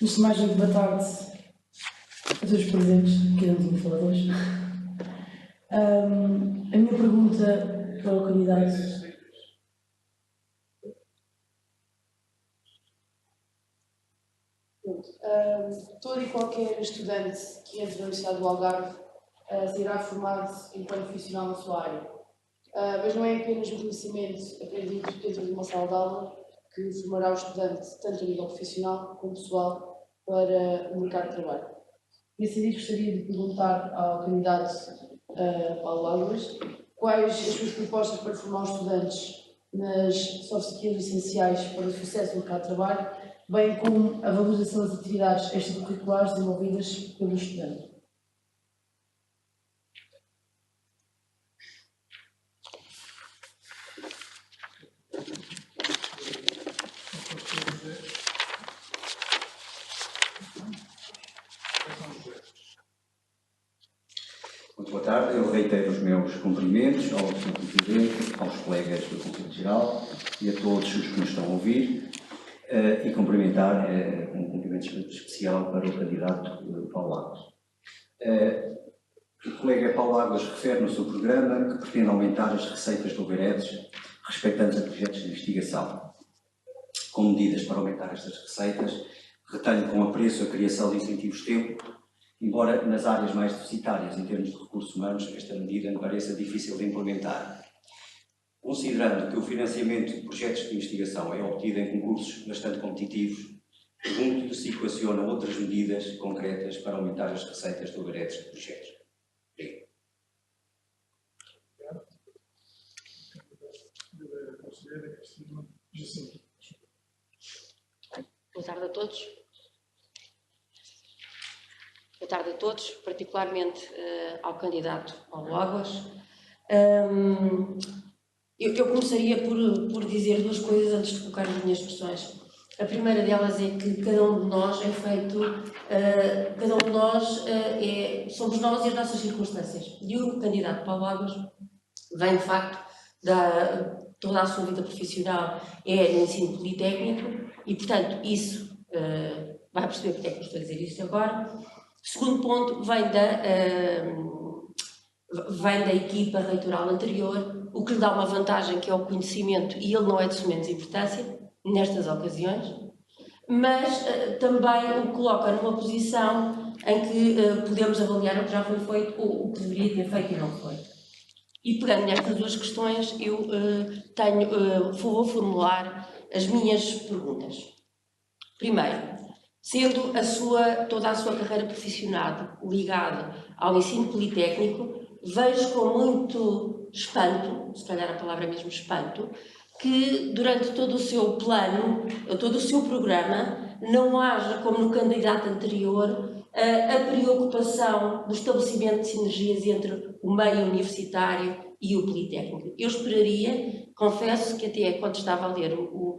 Antes de mais, muito boa tarde a todos os presentes, que não me faladores. A minha pergunta para o candidato. Todo e qualquer estudante que entre na Universidade do Algarve será formado enquanto profissional na sua área. Mas não é apenas o conhecimento aprendido dentro de uma sala de aula que formará o estudante, tanto a nível profissional como pessoal, para o mercado de trabalho. Nesse sentido, gostaria de perguntar ao candidato Paulo Águas quais as suas propostas para formar os estudantes nas soft skills essenciais para o sucesso no mercado de trabalho, bem como a valorização das atividades extracurriculares desenvolvidas pelo estudante. Muito boa tarde. Eu reitero os meus cumprimentos ao Sr. Presidente, aos colegas do Conselho Geral e a todos os que nos estão a ouvir e cumprimentar um cumprimento especial para o candidato Paulo Águas. O colega Paulo Águas refere no seu programa que pretende aumentar as receitas do Oberedes respeitantes a projetos de investigação. Com medidas para aumentar estas receitas, retalho com apreço a criação de incentivos tempo, embora nas áreas mais deficitárias em termos de recursos humanos esta medida me pareça difícil de implementar. Considerando que o financiamento de projetos de investigação é obtido em concursos bastante competitivos, pergunto se equaciona outras medidas concretas para aumentar as receitas do Oberedes de projetos. Conselheira Cristina Jacinto. todos. Boa tarde a todos, particularmente ao candidato Paulo Águas. Eu começaria por dizer duas coisas antes de colocar as minhas questões. A primeira delas é que cada um de nós é feito, cada um de nós somos nós e as nossas circunstâncias. E o candidato Paulo Águas vem, de facto, toda a sua vida profissional é no ensino politécnico e, portanto, isso, vai perceber porque é que eu estou a dizer isto agora. Segundo ponto, vem da equipa reitoral anterior, o que lhe dá uma vantagem que é o conhecimento, e ele não é de sumenos importância nestas ocasiões, mas também o coloca numa posição em que podemos avaliar o que já foi feito ou o que deveria ter feito e não foi. E pegando nestas duas questões, eu vou formular as minhas perguntas. Primeiro, sendo toda a sua carreira profissional ligada ao ensino politécnico, vejo com muito espanto, se calhar a palavra é mesmo espanto, que durante todo o seu plano, todo o seu programa, não haja, como no candidato anterior, a preocupação do estabelecimento de sinergias entre o meio universitário e o politécnico. Eu esperaria, confesso que até quando estava a ler o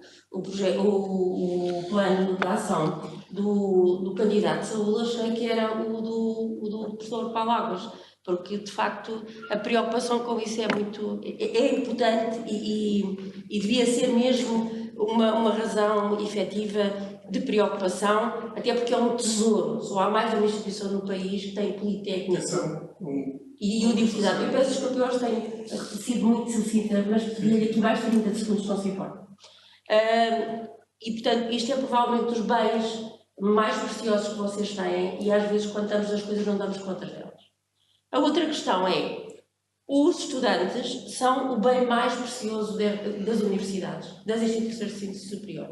plano de ação do candidato de saúde, achei que era o do professor Paulo Águas, porque de facto a preocupação com isso é importante e devia ser mesmo uma razão efetiva de preocupação, até porque é um tesouro. Só há mais de uma instituição no país que tem politécnico e universidade. Eu peço desculpa, eu hoje tenho sido muito sucinta, mas pedi-lhe aqui mais 30 segundos, não se importa. E portanto, isto é provavelmente dos bens mais preciosos que vocês têm e às vezes quando estamos nas coisas não damos conta delas. A outra questão é, os estudantes são o bem mais precioso das universidades, das instituições de ensino superior.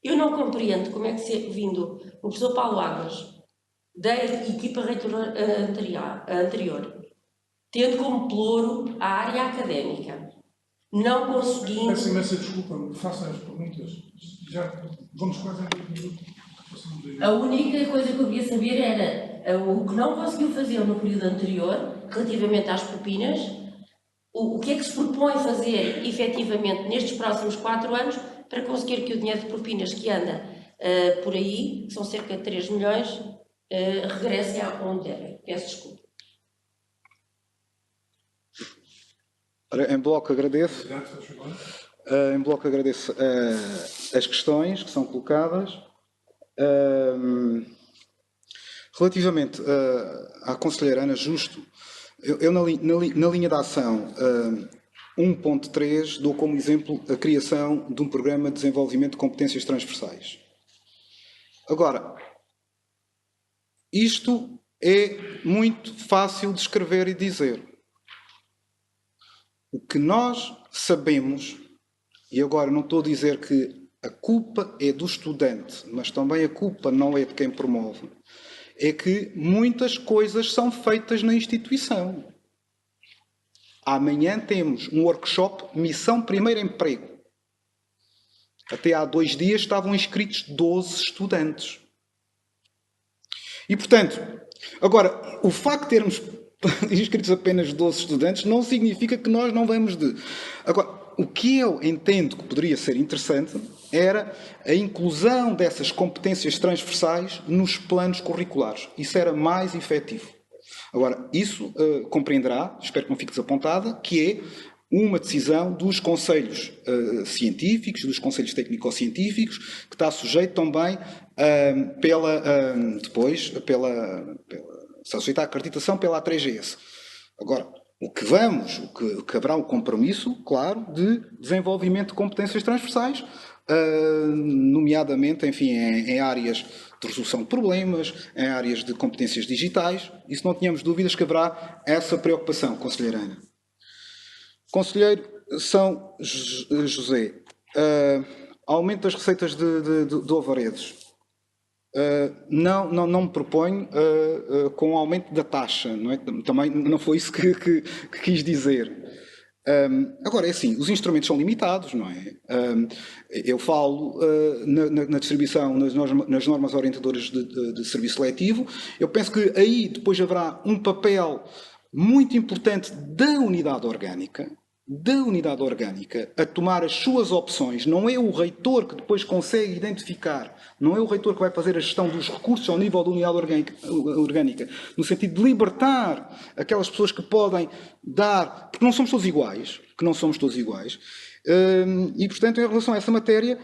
Eu não compreendo como é que, vindo o professor Paulo Águas, da equipa reitora anterior, tendo como pelouro a área académica, não conseguindo... Peço imensa desculpa, façam as perguntas. Já vamos quase em 2 minutos. A única coisa que eu queria saber era o que não conseguiu fazer no período anterior, relativamente às propinas, o que é que se propõe fazer, efetivamente, nestes próximos 4 anos, para conseguir que o dinheiro de propinas que anda por aí, que são cerca de 3 milhões, regresse a onde deve. Peço desculpa. Em bloco agradeço. Em bloco agradeço as questões que são colocadas. Relativamente à conselheira Ana Justo, eu na linha de ação 1.3 dou como exemplo a criação de um programa de desenvolvimento de competências transversais. Agora, isto é muito fácil de escrever e dizer. O que nós sabemos, e agora não estou a dizer que a culpa é do estudante, mas também a culpa não é de quem promove, é que muitas coisas são feitas na instituição. Amanhã temos um workshop Missão Primeiro Emprego. Até há 2 dias estavam inscritos 12 estudantes. E, portanto, agora, o facto de termos inscritos apenas 12 estudantes não significa que nós não vamos de... Agora, o que eu entendo que poderia ser interessante era a inclusão dessas competências transversais nos planos curriculares. Isso era mais efetivo. Agora, isso compreenderá, espero que não fique desapontada, que é uma decisão dos conselhos científicos, dos conselhos técnico-científicos, que está sujeito também sujeito à acreditação pela A3GS. Agora, o que haverá um compromisso, claro, de desenvolvimento de competências transversais, nomeadamente, enfim, em áreas de resolução de problemas, em áreas de competências digitais. Isso não tínhamos dúvidas que haverá essa preocupação, conselheira Ana. Conselheiro São José, aumento das receitas de Ovaredos. Não me proponho com o aumento da taxa, não é? Também não foi isso que quis dizer. Agora, é assim, os instrumentos são limitados, não é? Eu falo na distribuição, nas normas orientadoras de serviço seletivo. Eu penso que aí depois haverá um papel muito importante da unidade orgânica, a tomar as suas opções. Não é o reitor que depois consegue identificar, não é o reitor que vai fazer a gestão dos recursos ao nível da unidade orgânica, no sentido de libertar aquelas pessoas que podem dar, porque não somos todos iguais, e, portanto, em relação a essa matéria,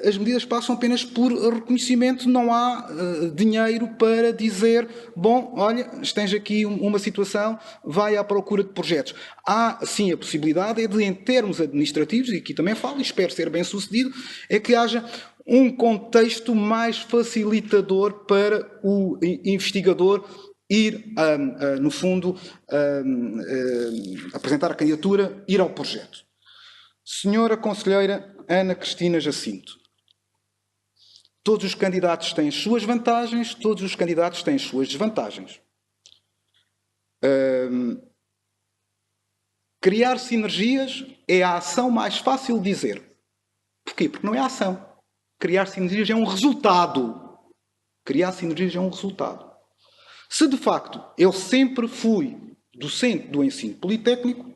as medidas passam apenas por reconhecimento. Não há dinheiro para dizer, bom, olha, tens aqui uma situação, vai à procura de projetos. Há, sim, a possibilidade de, em termos administrativos, e aqui também falo, e espero ser bem sucedido, é que haja um contexto mais facilitador para o investigador ir, no fundo, apresentar a candidatura, ir ao projeto. Senhora Conselheira Ana Cristina Jacinto, todos os candidatos têm as suas vantagens, todos os candidatos têm as suas desvantagens. Criar sinergias é a ação mais fácil de dizer. Porquê? Porque não é a ação. Criar sinergias é um resultado. Se, de facto, eu sempre fui docente do ensino politécnico,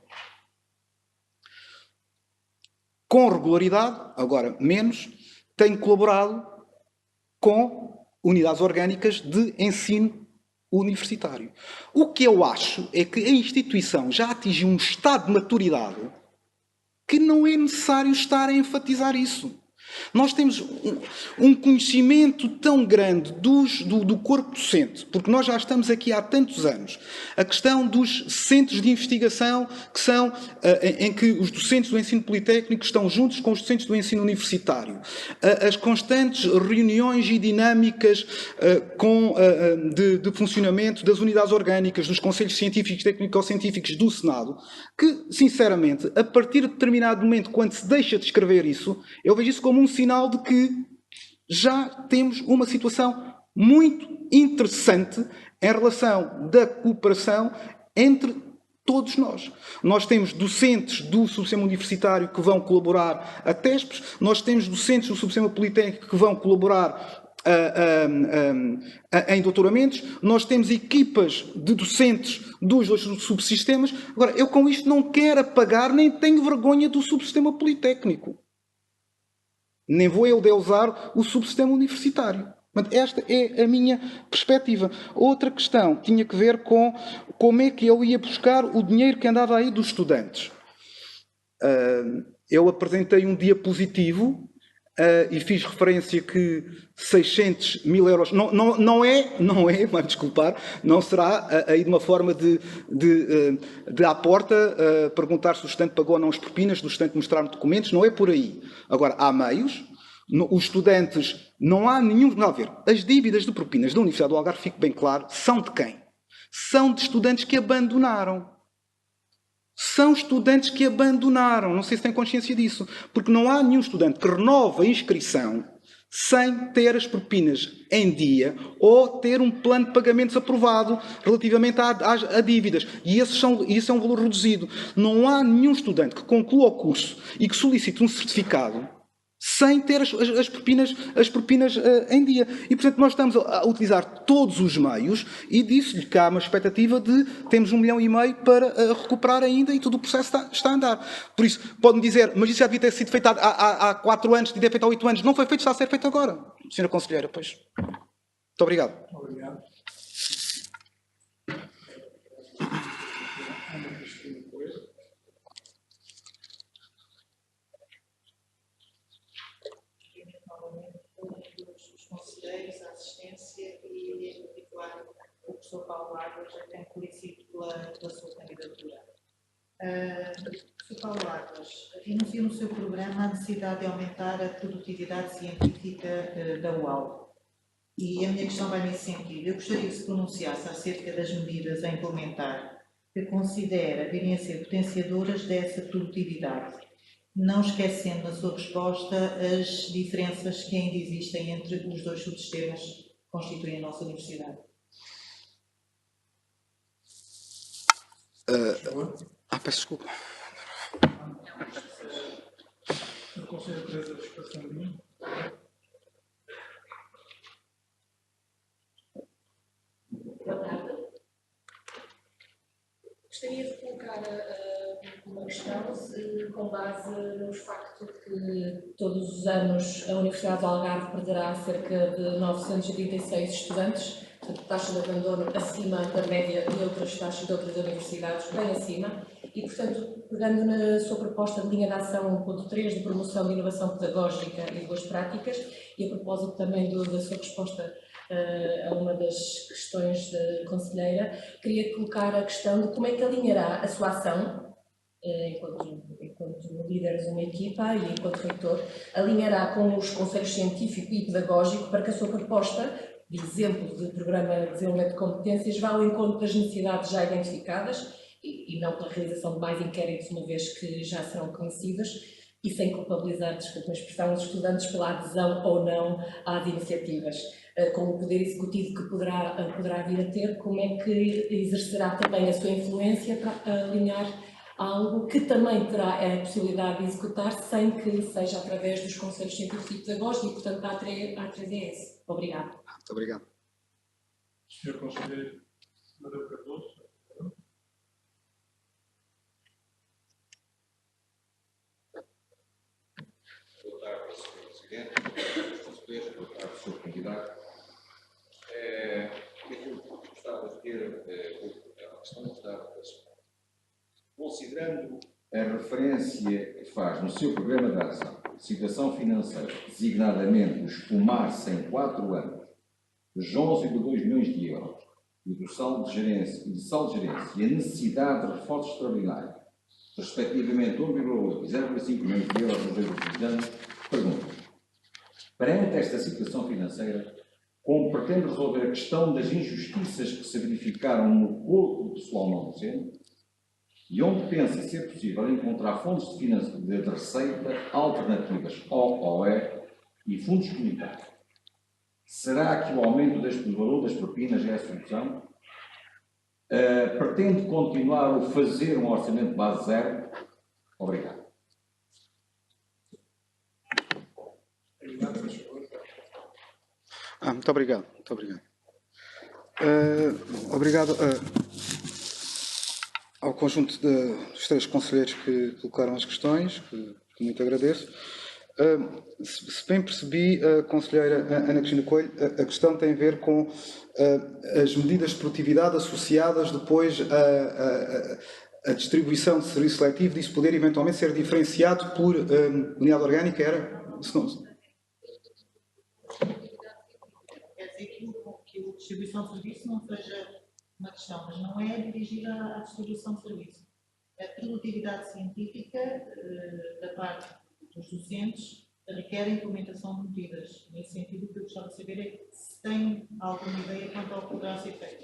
com regularidade, agora menos, tenho colaborado com unidades orgânicas de ensino universitário. O que eu acho é que a instituição já atingiu um estado de maturidade que não é necessário estar a enfatizar isso. Nós temos um conhecimento tão grande do corpo docente, porque nós já estamos aqui há tantos anos. A questão dos centros de investigação, que são em que os docentes do ensino politécnico estão juntos com os docentes do ensino universitário. As constantes reuniões e dinâmicas de funcionamento das unidades orgânicas, dos conselhos científicos e técnico-científicos do Senado, que, sinceramente, a partir de determinado momento, quando se deixa de escrever isso, eu vejo isso como um sinal de que já temos uma situação muito interessante em relação da cooperação entre todos nós. Nós temos docentes do subsistema universitário que vão colaborar a TESPs, nós temos docentes do subsistema politécnico que vão colaborar em doutoramentos, nós temos equipas de docentes dos dois subsistemas. Agora, eu com isto não quero apagar, nem tenho vergonha do subsistema politécnico. Nem vou eu usar o subsistema universitário. Esta é a minha perspectiva. Outra questão tinha que ver com como é que eu ia buscar o dinheiro que andava aí dos estudantes. Eu apresentei um diapositivo e fiz referência que 600 mil euros, não é, vai desculpar, não será aí de uma forma de à porta perguntar se o estudante pagou ou não as propinas, do estudante mostrar documentos, não é por aí. Agora, há meios, os estudantes, não há nenhum, não, a ver, as dívidas de propinas da Universidade do Algarve, fique bem claro, são de quem? São de estudantes que abandonaram. São estudantes que abandonaram, não sei se têm consciência disso, porque não há nenhum estudante que renova a inscrição sem ter as propinas em dia ou ter um plano de pagamentos aprovado relativamente a dívidas. E isso é um valor reduzido. Não há nenhum estudante que conclua o curso e que solicite um certificado sem ter as propinas em dia. E, portanto, nós estamos a utilizar todos os meios e disse-lhe que há uma expectativa de temos 1,5 milhão para recuperar ainda e todo o processo está a andar. Por isso, pode-me dizer, mas isso já devia ter sido feito há 4 anos, devia ter feito há 8 anos. Não foi feito, está a ser feito agora. Senhora Conselheira, pois. Muito obrigado. Obrigado. A assistência e, em particular, o professor Paulo Águas, a quem felicito pela sua candidatura. Professor Paulo Águas, enuncia no seu programa a necessidade de aumentar a produtividade científica da UAL. E a minha questão vai nesse sentido. Eu gostaria que se pronunciasse acerca das medidas a implementar que considera virem a ser potenciadoras dessa produtividade, não esquecendo na sua resposta as diferenças que ainda existem entre os dois subsistemas que constituem a nossa universidade. Peço desculpa. O Conselho Teresa Espacandinho. Boa tarde. Gostaria de colocar uma questão com base no facto que todos os anos a Universidade do Algarve perderá cerca de 936 estudantes, portanto, taxa de abandono acima da média de outras taxas de outras universidades, bem acima, e, portanto, pegando na sua proposta de linha de ação 1.3 de promoção de inovação pedagógica e de boas práticas, e a propósito também da sua resposta a uma das questões da conselheira, queria colocar a questão de como é que alinhará a sua ação, enquanto líder de uma equipa e enquanto reitor, alinhará com os conselhos científico e pedagógico para que a sua proposta de exemplo de programa de desenvolvimento de competências vá ao encontro das necessidades já identificadas e não pela realização de mais inquéritos, uma vez que já serão conhecidas, e sem culpabilizar, desculpe a expressão, os estudantes pela adesão ou não às iniciativas. Com o poder executivo que poderá vir a ter, como é que exercerá também a sua influência para alinhar algo que também terá a possibilidade de executar sem que seja através dos conselhos científicos e pedagógicos e, portanto, da A3ES. Obrigada. Muito obrigado. Sr. Conselheiro Amadeu Cardoso. Boa tarde, Sr. Presidente, Sr. Conselheiro, boa tarde, Sr. Candidato. Aquilo que gostava de ter, a questão que gostava de responder. Considerando a referência que faz no seu programa de ação, situação financeira, designadamente o espumar-se em 4 anos, dos 11,2 milhões de euros, e do saldo de gerência, e a necessidade de reforço extraordinário, respectivamente 1,8 e 0,5 milhões de euros nos 2 últimos anos, pergunto, perante esta situação financeira, como pretende resolver a questão das injustiças que se verificaram no corpo do pessoal não docente e onde pensa ser possível encontrar fontes de receita alternativas ao OE e fundos comunitários? Será que o aumento do valor das propinas é a solução? Pretende continuar a fazer um orçamento de base zero? Obrigado. Muito obrigado. Muito obrigado. Obrigado ao conjunto dos 3 conselheiros que colocaram as questões, que muito agradeço. Se bem percebi, a conselheira Ana Cristina Coelho, a questão tem a ver com as medidas de produtividade associadas depois à distribuição de serviço seletivo, disso poder eventualmente ser diferenciado por unidade orgânica, era? Quer dizer que a distribuição de serviço não seja uma questão, mas não é dirigida à distribuição de serviço. A produtividade científica da parte dos docentes requer a implementação de medidas. Nesse sentido, o que eu gostava de saber é se tem alguma ideia quanto ao que poderá ser feito.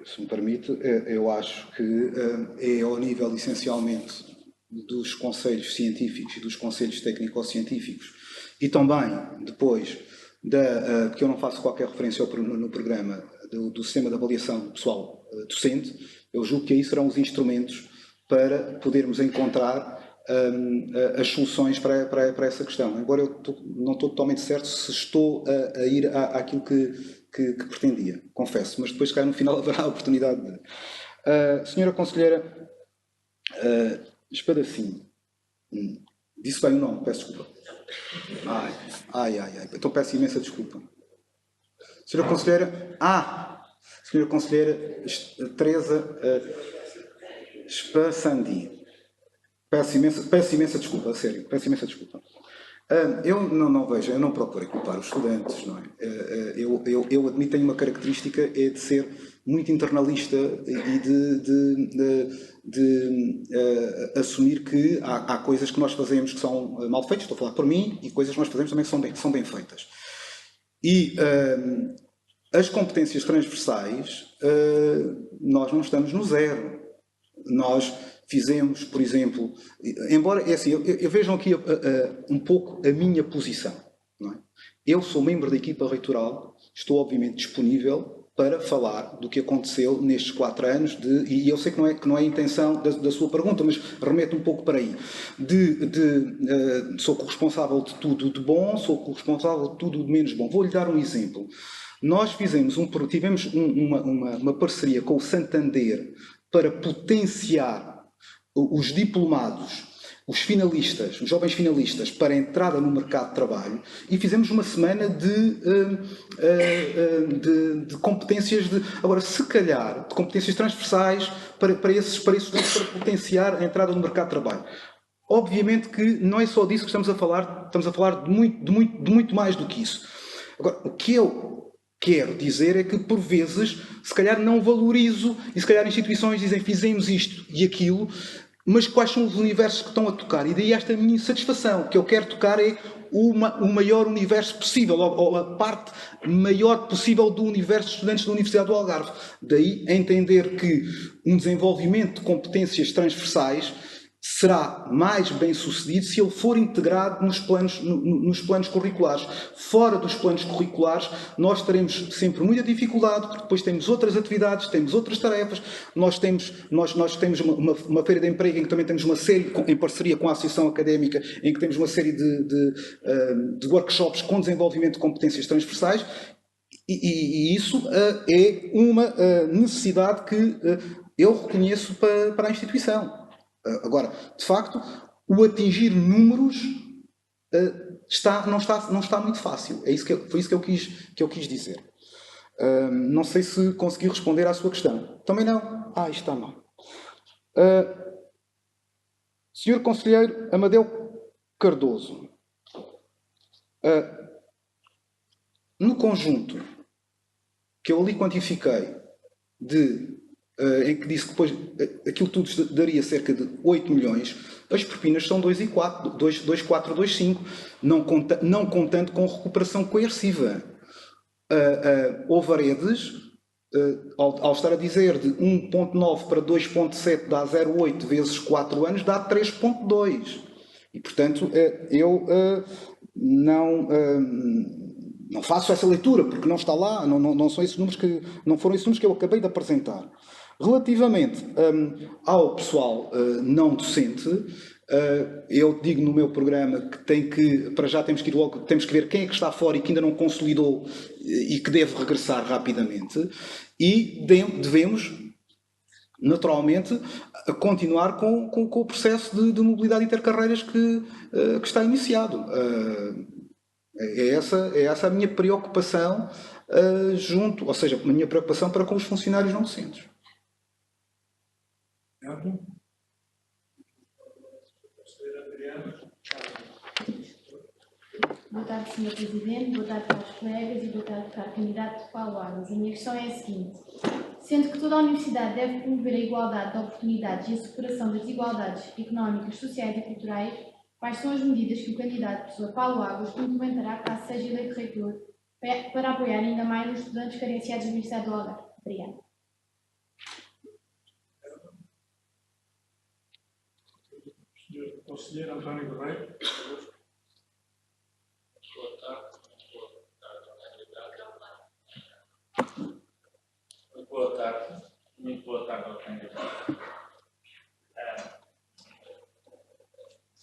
Se me permite, eu acho que é ao nível essencialmente dos conselhos científicos e dos conselhos técnico-científicos e também depois porque eu não faço qualquer referência no programa do sistema de avaliação pessoal docente, eu julgo que aí serão os instrumentos para podermos encontrar as soluções para essa questão. Embora eu não estou totalmente certo se estou a ir àquilo que pretendia, confesso, mas depois, no final, haverá a oportunidade de... Senhora Conselheira Espadacinho, disse bem o nome, peço desculpa. Então peço imensa desculpa. Senhora Conselheira... Senhora Conselheira Teresa Spassandi. Peço imensa desculpa, a sério, peço imensa desculpa. Eu não vejo, eu não procuro culpar os estudantes, não é? Eu admito que tenho uma característica, é de ser muito internalista e de assumir que há coisas que nós fazemos que são mal feitas, estou a falar por mim, e coisas que nós fazemos também que são bem feitas. E as competências transversais, nós não estamos no zero. Nós fizemos, por exemplo, embora, é assim, eu vejam aqui um pouco a minha posição, não é? Eu sou membro da equipa reitoral, estou obviamente disponível para falar do que aconteceu nestes 4 anos, e eu sei que não é a intenção da sua pergunta, mas remeto um pouco para aí, sou corresponsável de tudo de bom, sou corresponsável de tudo de menos bom. Vou-lhe dar um exemplo. Nós tivemos uma parceria com o Santander para potenciar os diplomados, os finalistas, os jovens finalistas, para a entrada no mercado de trabalho, e fizemos uma semana de competências agora, se calhar, de competências transversais para esses estudantes, para potenciar a entrada no mercado de trabalho. Obviamente que não é só disso que estamos a falar de muito mais do que isso. Agora, o que eu quero dizer é que, por vezes, se calhar não valorizo, e se calhar instituições dizem fizemos isto e aquilo, mas quais são os universos que estão a tocar? E daí esta minha insatisfação. O que eu quero tocar é o maior universo possível, ou a parte maior possível do universo de estudantes da Universidade do Algarve. Daí entender que um desenvolvimento de competências transversais será mais bem sucedido se ele for integrado nos planos curriculares. Fora dos planos curriculares, nós teremos sempre muita dificuldade, porque depois temos outras atividades, temos outras tarefas, nós temos uma feira de emprego em que também temos uma série, em parceria com a Associação Académica, em que temos uma série de workshops com desenvolvimento de competências transversais, e isso é uma necessidade que eu reconheço para a instituição. Agora, de facto, o atingir números não está muito fácil. Foi isso que eu quis dizer. Não sei se consegui responder à sua questão. Também não? Isto está mal. Senhor Conselheiro Amadeu Cardoso, no conjunto que eu ali quantifiquei em que disse que depois aquilo tudo daria cerca de 8 milhões, as propinas são 2,425, não contando com recuperação coerciva. Ovaredes, ao estar a dizer de 1,9 para 2,7 dá 0,8 vezes 4 anos, dá 3,2. E, portanto, eu não faço essa leitura, porque não está lá, não foram esses números que eu acabei de apresentar. Relativamente ao pessoal não docente, eu digo no meu programa que para já temos que ver quem é que está fora e que ainda não consolidou e que deve regressar rapidamente, e devemos, naturalmente, continuar com o processo de mobilidade intercarreiras que está iniciado. É essa a minha preocupação ou seja, a minha preocupação para com os funcionários não docentes. Boa tarde, Sr. Presidente, boa tarde, caros colegas e boa tarde, caro candidato Paulo Armas. A minha questão é a seguinte: sendo que toda a universidade deve promover a igualdade de oportunidades e a superação das desigualdades económicas, sociais e culturais, quais são as medidas que o candidato professor Paulo Águas implementará caso seja eleito reitor para apoiar ainda mais os estudantes carenciados da Universidade do Algarve? Obrigada. Senhor Conselheiro António Correia. Boa tarde. Muito boa tarde ao candidato.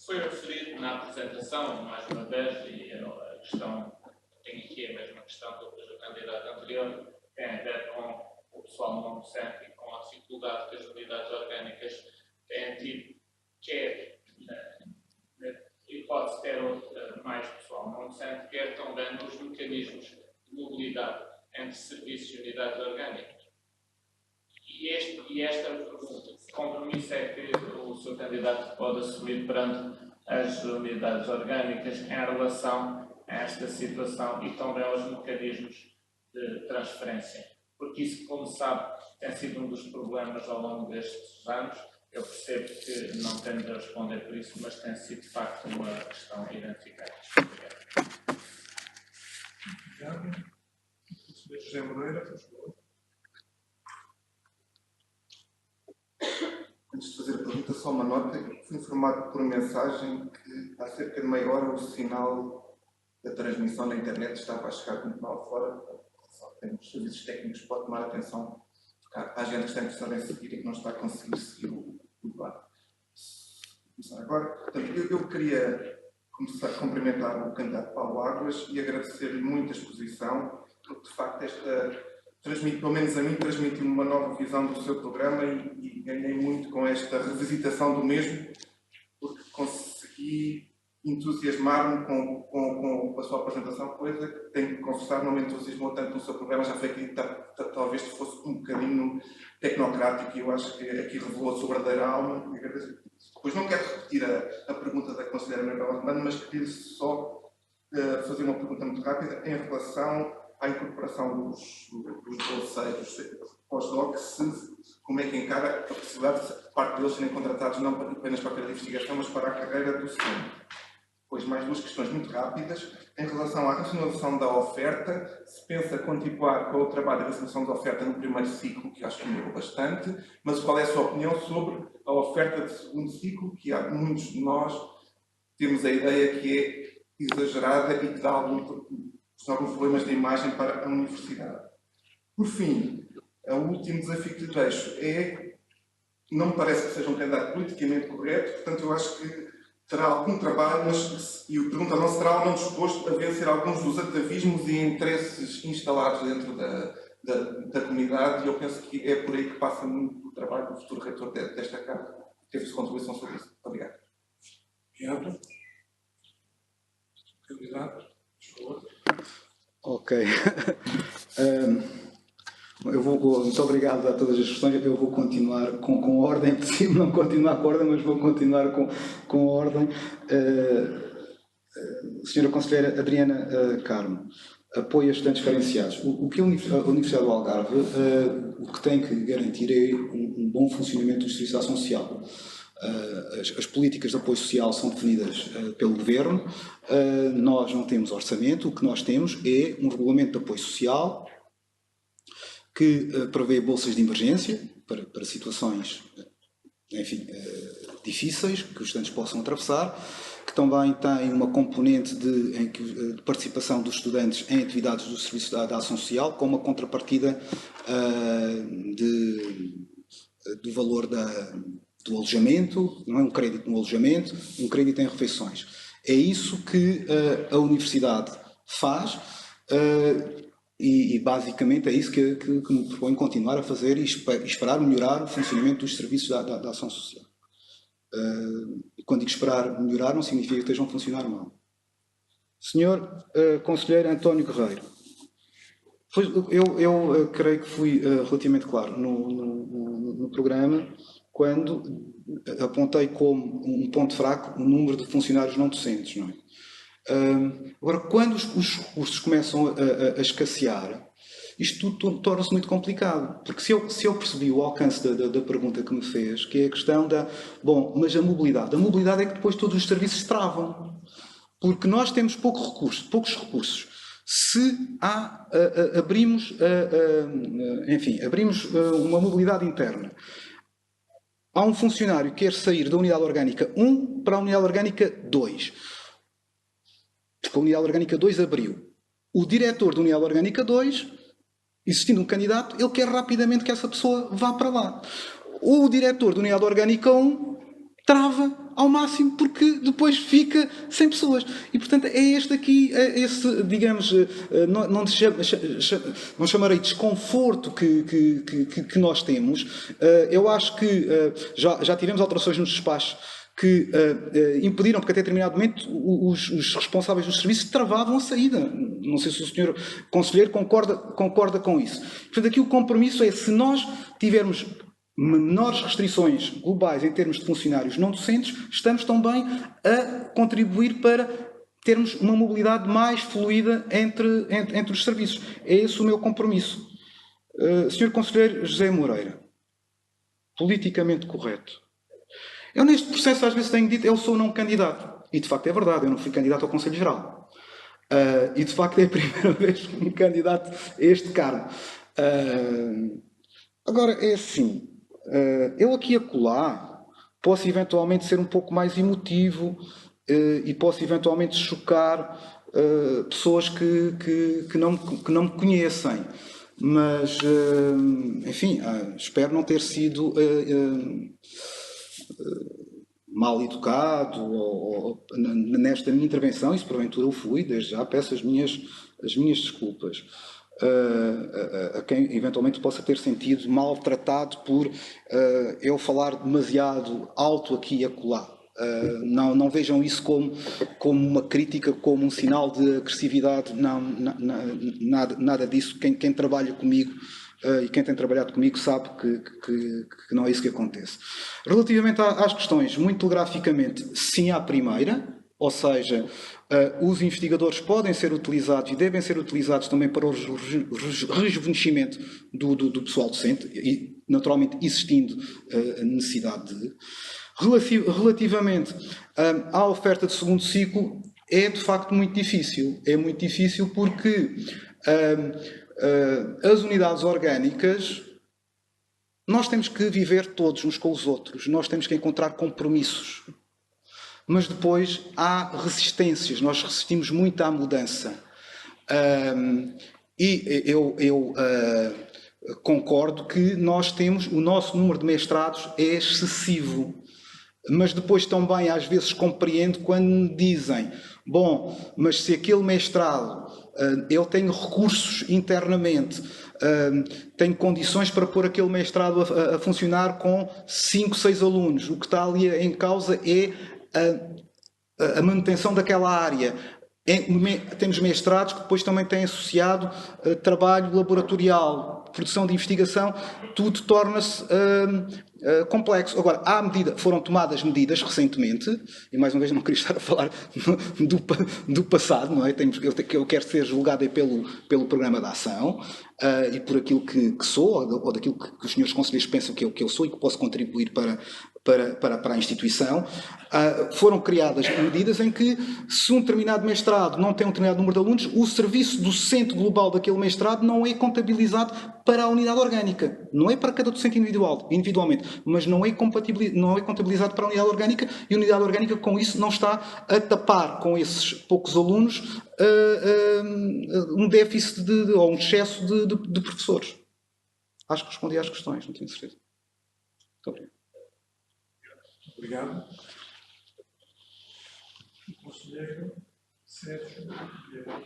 Foi referido na apresentação, mais uma vez, e a questão, tenho aqui a mesma questão que eu fiz ao candidato anterior, tem a ver com o pessoal não docente e com a dificuldade que as unidades orgânicas têm tido, quer na hipótese de ter mais pessoal não docente, quer também nos mecanismos de mobilidade entre serviços e unidades orgânicas. E esta compromisso é que o seu candidato pode assumir perante as unidades orgânicas em relação a esta situação e também aos mecanismos de transferência. Porque isso, como sabe, tem sido um dos problemas ao longo destes anos. Eu percebo que não tenho de responder por isso, mas tem sido de facto uma questão identificada. Obrigado. José Moreira, por favor. Antes de fazer a pergunta, só uma nota. Fui informado por mensagem que há cerca de meia hora o sinal da transmissão na internet estava a chegar muito mal fora. Só temos serviços técnicos para tomar atenção, porque há agendas que está interessada em seguir e que não está a conseguir seguir o debate. Agora, portanto, eu queria começar a cumprimentar o candidato Paulo Águas e agradecer-lhe muito a exposição, porque de facto pelo menos a mim, transmitiu uma nova visão do seu programa e ganhei muito com esta revisitação do mesmo, porque consegui entusiasmar-me com a sua apresentação, coisa que tenho que confessar, não me entusiasmou tanto no seu programa, já foi que talvez fosse um bocadinho tecnocrático e eu acho que aqui revelou a sua verdadeira alma. Depois não quero repetir a pergunta da conselheira Anabela Romano, mas queria só fazer uma pergunta muito rápida em relação à incorporação dos bolseiros pós-doc, como é que encara a possibilidade de parte deles serem contratados não apenas para a carreira de investigação, mas para a carreira docente. Depois, mais duas questões muito rápidas. Em relação à racionalização da oferta, se pensa continuar com o trabalho de racionalização da oferta no primeiro ciclo, que acho que melhorou bastante, mas qual é a sua opinião sobre a oferta de segundo ciclo, que há muitos de nós temos a ideia que é exagerada e que dá alguns problemas de imagem para a universidade. Por fim, o último desafio que lhe deixo é, não me parece que seja um candidato politicamente correto, portanto eu acho que terá algum trabalho, mas e eu pergunto, não será ou não disposto a vencer alguns dos atavismos e interesses instalados dentro da comunidade, e eu penso que é por aí que passa muito o trabalho do futuro reitor desta casa. Teve sua contribuição sobre isso. Obrigado. Obrigado. Candidato, por favor. Ok. Muito obrigado a todas as questões. Eu vou continuar com ordem. É possível não continuar com ordem, mas vou continuar com ordem. Senhora Conselheira Adriana Carmo, apoio a estudantes carenciados. O que a Universidade do Algarve o que tem que garantir é um bom funcionamento do Serviço de Ação Social. As políticas de apoio social são definidas pelo Governo. Nós não temos orçamento. O que nós temos é um regulamento de apoio social que prevê bolsas de emergência para situações, enfim, difíceis que os estudantes possam atravessar, que também tem uma componente de participação dos estudantes em atividades do Serviço da Ação Social, com uma contrapartida do valor do alojamento, não é um crédito no alojamento, um crédito em refeições. É isso que a Universidade faz. E basicamente é isso que me propõe continuar a fazer e esperar melhorar o funcionamento dos serviços da ação social. Quando digo esperar melhorar, não significa que estejam a funcionar mal. Senhor Conselheiro António Guerreiro, eu creio que fui relativamente claro no programa quando apontei como um ponto fraco o número de funcionários não docentes, não é? Agora, quando os recursos começam a escassear, isto tudo torna-se muito complicado, porque se eu percebi o alcance da pergunta que me fez, que é a questão mas a mobilidade é que depois todos os serviços travam, porque nós temos poucos recursos. Se abrimos uma mobilidade interna, há um funcionário que quer sair da unidade orgânica 1 para a unidade orgânica 2. Porque a unidade orgânica 2 abriu. O diretor da unidade orgânica 2, existindo um candidato, ele quer rapidamente que essa pessoa vá para lá. O diretor da unidade orgânica 1 trava ao máximo porque depois fica sem pessoas. E, portanto, é esse, digamos, não chamarei desconforto que nós temos. Eu acho que já tivemos alterações nos despachos que impediram, porque até determinado momento os responsáveis dos serviços travavam a saída. Não sei se o senhor conselheiro concorda com isso. Portanto, aqui o compromisso é, se nós tivermos menores restrições globais em termos de funcionários não docentes, estamos também a contribuir para termos uma mobilidade mais fluida entre os serviços. É esse o meu compromisso. Senhor Conselheiro José Moreira, politicamente correto. Eu neste processo às vezes tenho dito, eu sou não candidato. E de facto é verdade, eu não fui candidato ao Conselho Geral. E de facto é a primeira vez que me candidato a este cargo. Agora é assim, eu aqui e acolá posso eventualmente ser um pouco mais emotivo e posso eventualmente chocar pessoas que não me conhecem. Mas, enfim, espero não ter sido mal educado nesta minha intervenção, e se porventura eu fui, desde já peço as minhas desculpas a quem eventualmente possa ter sentido maltratado por eu falar demasiado alto aqui e acolá. Não vejam isso como uma crítica, como um sinal de agressividade, nada disso. Quem trabalha comigo e quem tem trabalhado comigo sabe que não é isso que acontece. Relativamente às questões, muito telegraficamente, sim à primeira, ou seja, os investigadores podem ser utilizados e devem ser utilizados também para o rejuvenescimento do pessoal docente, e naturalmente existindo a necessidade de. Relativamente à oferta de segundo ciclo, é de facto muito difícil. É muito difícil porque as unidades orgânicas, nós temos que viver todos uns com os outros, nós temos que encontrar compromissos. Mas depois há resistências, nós resistimos muito à mudança. E eu concordo que nós temos, o nosso número de mestrados é excessivo. Mas depois também às vezes compreendo quando me dizem, bom, mas se aquele mestrado, eu tenho recursos internamente, tenho condições para pôr aquele mestrado a funcionar com 5, 6 alunos, o que está ali em causa é a manutenção daquela área. Temos mestrados que depois também têm associado trabalho laboratorial, produção de investigação, tudo torna-se complexo. Agora, foram tomadas medidas recentemente, e mais uma vez não queria estar a falar do passado, não é? Eu quero ser julgado pelo programa de ação e por aquilo que sou, ou daquilo que os senhores conselheiros pensam que eu sou e que posso contribuir para a instituição. Foram criadas medidas em que, se um determinado mestrado não tem um determinado número de alunos, o serviço docente global daquele mestrado não é contabilizado para a unidade orgânica. Não é para cada docente individualmente, mas não é contabilizado para a unidade orgânica, e a unidade orgânica com isso não está a tapar com esses poucos alunos um déficit ou um excesso de professores. Acho que respondi às questões, não tenho certeza. Muito obrigado. Obrigado. O conselheiro Sérgio Vieira.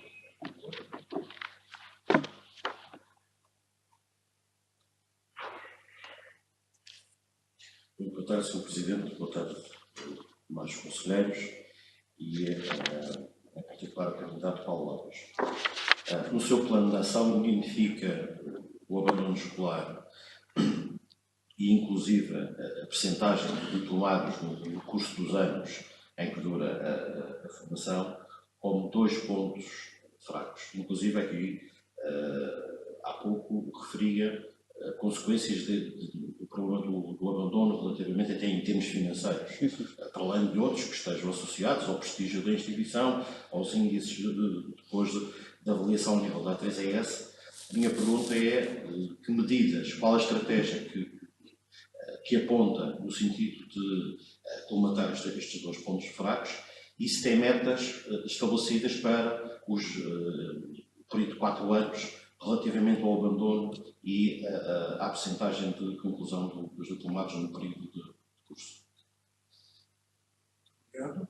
Boa tarde, Sr. Presidente. Boa tarde, mais conselheiros e, em particular, o candidato Paulo Lopes. No seu plano de ação, identifica o abandono escolar e, inclusive, a percentagem de diplomados no curso dos anos em que dura a formação como 2 pontos fracos. Inclusive, aqui, há pouco, referia consequências do problema do abandono relativamente até em termos financeiros, para além de outros que estejam associados ao prestígio da instituição, aos índices depois da avaliação ao nível da A3ES. A minha pergunta é que medidas, qual a estratégia que aponta no sentido de colmatar estes 2 pontos fracos, e se tem metas estabelecidas para o período de 4 anos relativamente ao abandono e à percentagem de conclusão dos diplomados no período de curso. Obrigado.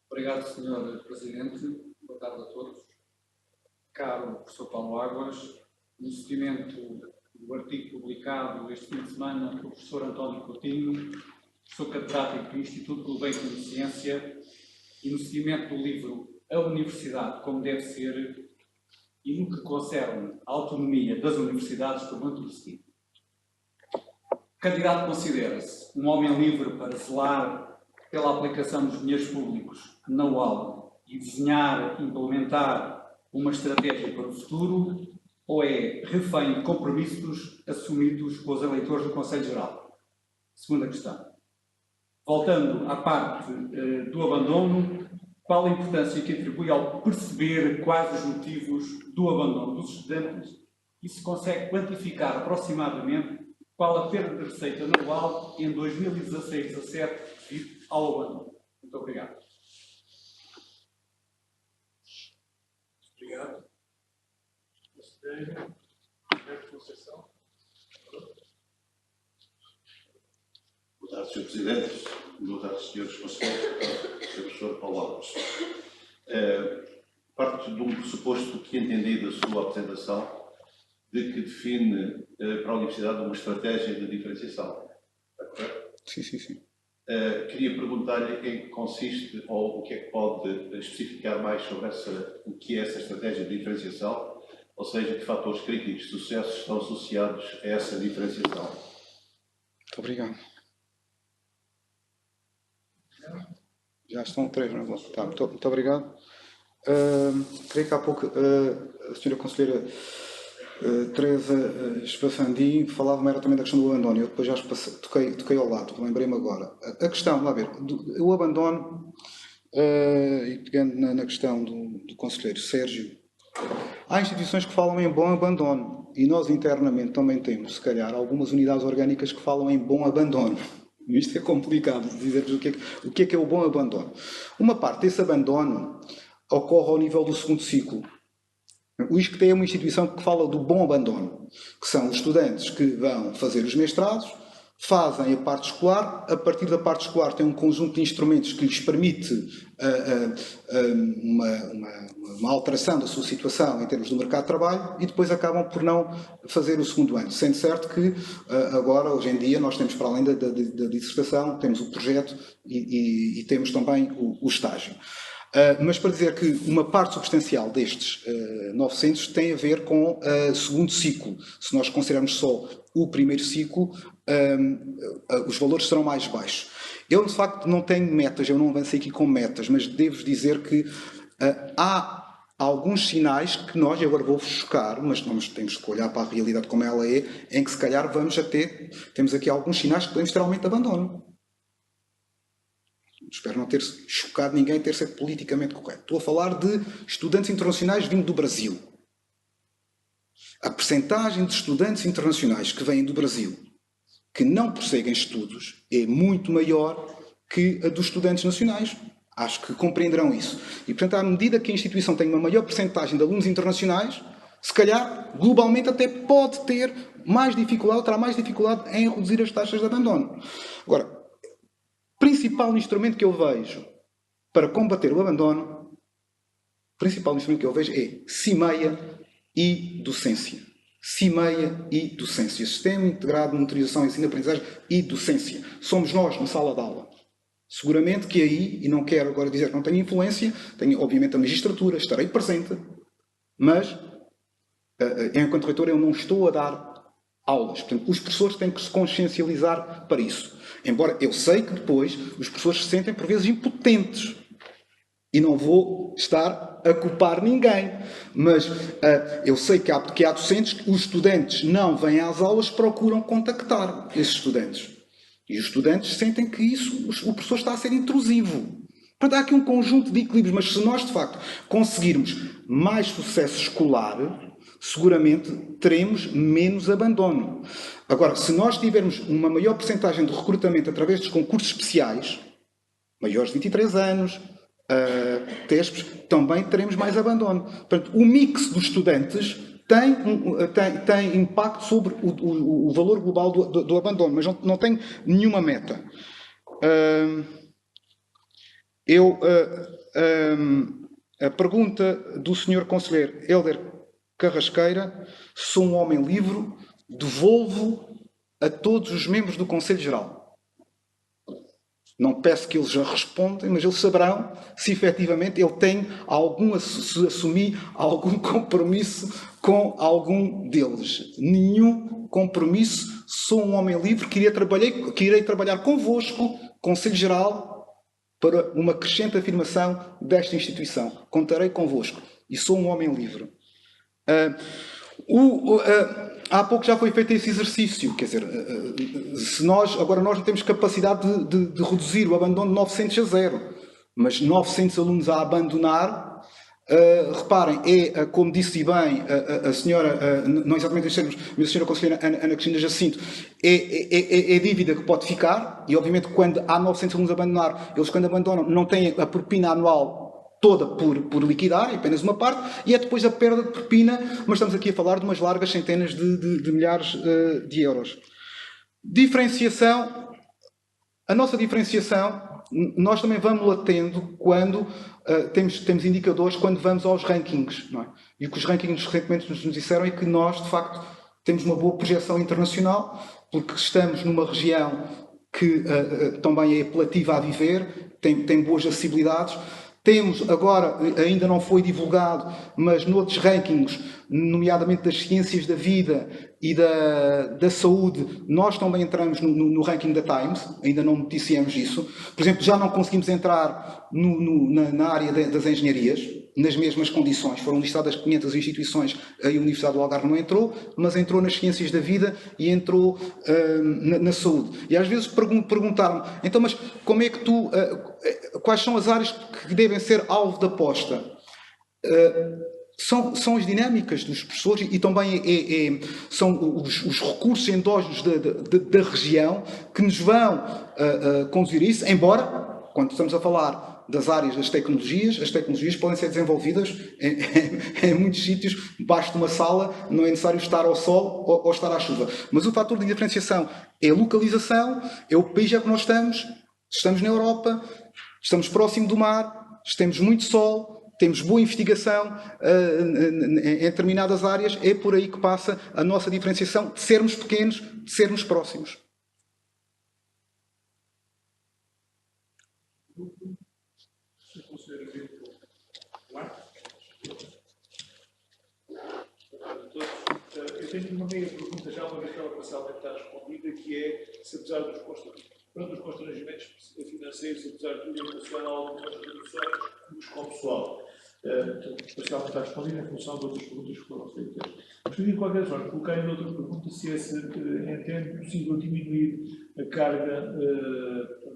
Obrigado, Sr. Presidente. Boa tarde a todos. Caro professor Paulo Águas, no seguimento do artigo publicado este fim de semana pelo professor António Coutinho, professor catedrático do Instituto Gulbenkian de Ciência, e no seguimento do livro A Universidade como deve ser, e no que concerne à autonomia das universidades, pergunto o seguinte. O candidato considera-se um homem livre para zelar pela aplicação dos dinheiros públicos na UAL e desenhar e implementar uma estratégia para o futuro, ou é refém de compromissos assumidos com os eleitores do Conselho Geral? Segunda questão. Voltando à parte do abandono, qual a importância que atribui ao perceber quais os motivos do abandono dos estudantes e se consegue quantificar aproximadamente qual a perda de receita anual em 2016-17 devido ao abandono. Muito obrigado. Obrigado. Conceição. Boa tarde, Sr. Presidente. Boa tarde, Srs. Conselheiros. Boa tarde, Sr. Professor Paulo Alves. Parto de um pressuposto que entendi da sua apresentação, de que define para a Universidade uma estratégia de diferenciação. Está correto? Sim, sim, sim. Queria perguntar-lhe em que consiste, ou o que é que pode especificar mais sobre o que é essa estratégia de diferenciação, ou seja, que fatores críticos de sucesso estão associados a essa diferenciação. Muito obrigado. Já estão 3, não é? Tá, muito obrigado. Creio que há pouco a senhora Conselheira Teresa Espafandi falava-me era também da questão do abandono. Eu depois já toquei ao lado, lembrei-me agora. A questão, lá ver, o abandono, e pegando na questão do Conselheiro Sérgio, há instituições que falam em bom abandono e nós internamente também temos, se calhar, algumas unidades orgânicas que falam em bom abandono. Isto é complicado de dizer-vos o que é o bom abandono. Uma parte desse abandono ocorre ao nível do segundo ciclo. O ISCTE é uma instituição que fala do bom abandono, que são os estudantes que vão fazer os mestrados, fazem a parte escolar, a partir da parte escolar tem um conjunto de instrumentos que lhes permite uma alteração da sua situação em termos do mercado de trabalho e depois acabam por não fazer o segundo ano. Sendo certo que agora, hoje em dia, nós temos para além da dissertação, temos o projeto e temos também o estágio. Mas para dizer que uma parte substancial destes 900 tem a ver com o segundo ciclo. Se nós considerarmos só o primeiro ciclo, os valores serão mais baixos. Eu, de facto, não tenho metas, eu não avancei aqui com metas, mas devo dizer que há alguns sinais que nós, e agora vou-vos chocar, mas nós temos que olhar para a realidade como ela é, em que se calhar temos aqui alguns sinais que podemos ter aumento de abandono. Espero não ter chocado ninguém, ter sido politicamente correto. Estou a falar de estudantes internacionais vindo do Brasil. A percentagem de estudantes internacionais que vêm do Brasil, que não prosseguem estudos, é muito maior que a dos estudantes nacionais. Acho que compreenderão isso. E, portanto, à medida que a instituição tem uma maior percentagem de alunos internacionais, se calhar, globalmente, até pode ter mais dificuldade, terá mais dificuldade em reduzir as taxas de abandono. Agora, o principal instrumento que eu vejo para combater o abandono, é CIMEIA e docência. CIMEIA e docência. Sistema Integrado de Monitorização, Ensino, Aprendizagem e Docência. Somos nós na sala de aula. Seguramente que aí, e não quero agora dizer que não tenho influência, tenho obviamente a magistratura, estarei presente, mas enquanto reitor eu não estou a dar aulas. Portanto, os professores têm que se consciencializar para isso. Embora eu sei que depois os professores se sentem por vezes impotentes. E não vou estar a culpar ninguém. Mas eu sei que há docentes que os estudantes não vêm às aulas, procuram contactar esses estudantes. E os estudantes sentem que o professor está a ser intrusivo. Portanto, há aqui um conjunto de equilíbrios, mas se nós, de facto, conseguirmos mais sucesso escolar, seguramente teremos menos abandono. Agora, se nós tivermos uma maior percentagem de recrutamento através dos concursos especiais, maiores de 23 anos, TESPs, também teremos mais abandono. Portanto, o mix dos estudantes tem impacto sobre o valor global do abandono, mas não tenho nenhuma meta. A pergunta do Sr. Conselheiro Hélder Carrasqueira, sou um homem livre, devolvo a todos os membros do Conselho Geral. Não peço que eles já respondam, mas eles saberão se efetivamente ele tem se assumir algum compromisso com algum deles. Nenhum compromisso, sou um homem livre, que irei trabalhar convosco, Conselho Geral, para uma crescente afirmação desta instituição. Contarei convosco e sou um homem livre. Há pouco já foi feito esse exercício, quer dizer, agora nós não temos capacidade de reduzir o abandono de 900 a 0, mas 900 alunos a abandonar Reparem, como disse bem a senhora, não exatamente em termos, mas a senhora conselheira Ana Cristina Jacinto, é dívida que pode ficar, e obviamente quando há 900 alunos a abandonar, eles quando abandonam não têm a propina anual toda por liquidar, é apenas uma parte, e é depois a perda de propina, mas estamos aqui a falar de umas largas centenas de milhares de euros. Diferenciação, a nossa diferenciação, nós também vamos-la tendo quando temos indicadores quando vamos aos rankings, não é? E o que os rankings recentemente nos disseram é que nós, de facto, temos uma boa projeção internacional, porque estamos numa região que também é apelativa a viver, tem boas acessibilidades. Temos agora, ainda não foi divulgado, mas noutros rankings, nomeadamente das ciências da vida e da saúde, nós também entramos no ranking da Times, ainda não noticiamos isso. Por exemplo, já não conseguimos entrar na área das engenharias, nas mesmas condições. Foram listadas 500 instituições, a Universidade do Algarve não entrou, mas entrou nas ciências da vida e entrou na saúde. E às vezes perguntaram-me, então, mas como é que quais são as áreas que devem ser alvo de aposta? São as dinâmicas dos professores e também são os recursos endógenos da região que nos vão conduzir a isso, embora, quando estamos a falar das áreas das tecnologias, as tecnologias podem ser desenvolvidas em muitos sítios, debaixo de uma sala, não é necessário estar ao sol ou estar à chuva. Mas o fator de diferenciação é a localização, é o país que nós estamos na Europa, estamos próximo do mar, temos muito sol, temos boa investigação em determinadas áreas, é por aí que passa a nossa diferenciação de sermos pequenos, de sermos próximos. Eu tenho uma meia pergunta, já uma vez que ela parcialmente está respondida, que é se apesar dos constrangimentos financeiros, apesar de tudo, emocional algumas reduções com o pessoal. Parcialmente está respondida em função de outras perguntas que foram feitas. Mas, de qualquer forma, coloquei em outra pergunta se entende possível diminuir a carga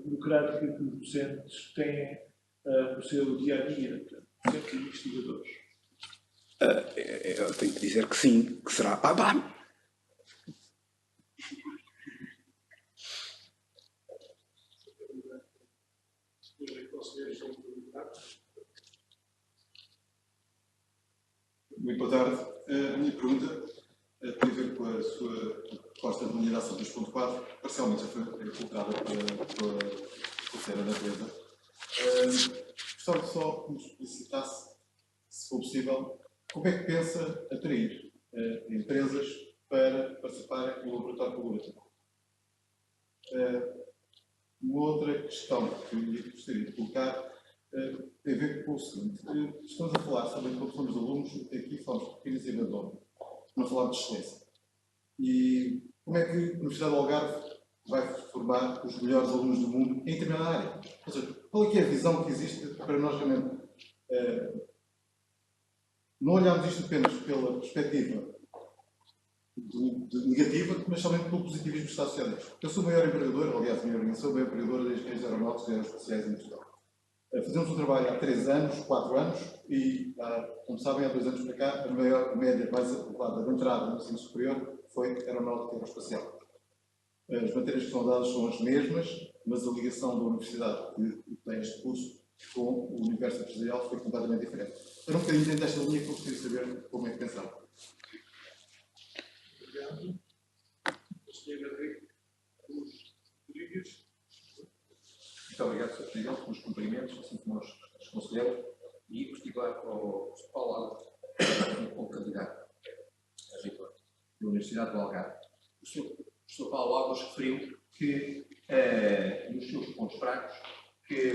burocrática que os docentes têm no seu dia-a-dia, docentes e investigadores. Eu tenho que dizer que sim, que será. Muito boa tarde. A minha pergunta tem a ver com a sua proposta de remuneração 2.4, parcialmente já foi colocada pela Conselheira da Teresa. Gostava só que nos explicitasse, se for possível, como é que pensa atrair empresas para participarem no laboratório colaborativo. Uma outra questão que eu gostaria de colocar tem a ver com o seguinte. Estamos a falar sobre a produção dos alunos, aqui falamos de pequenas e abandono, não falamos de excelência. E como é que a Universidade do Algarve vai formar os melhores alunos do mundo em determinada área? Ou seja, qual é que é a visão que existe para nós realmente não olharmos isto apenas pela perspectiva negativa, mas somente pelo positivismo que está associado. Eu sou o maior empregador, aliás, a minha organização é o maior empregador das engenharias aeronáuticas e aeroespaciais em Portugal. Fazemos um trabalho há 3 anos, 4 anos, e, como sabem, há 2 anos para cá, a maior média mais elevada de entrada no ensino superior foi aeronáutica e aeroespacial. As matérias que são dadas são as mesmas, mas a ligação da universidade que tem este curso com o universo empresarial foi completamente diferente. Era um bocadinho dentro desta linha que eu gostaria de saber como é que pensaram. Obrigado. Conselheiro Henrique Rodrigues. Muito obrigado, Sr. Presidente, pelos cumprimentos, assim como aos conselheiros, e em particular ao Paulo Alves, como candidato a reitor da Universidade do Algarve. O Sr. Paulo Alves referiu que, nos seus pontos fracos, que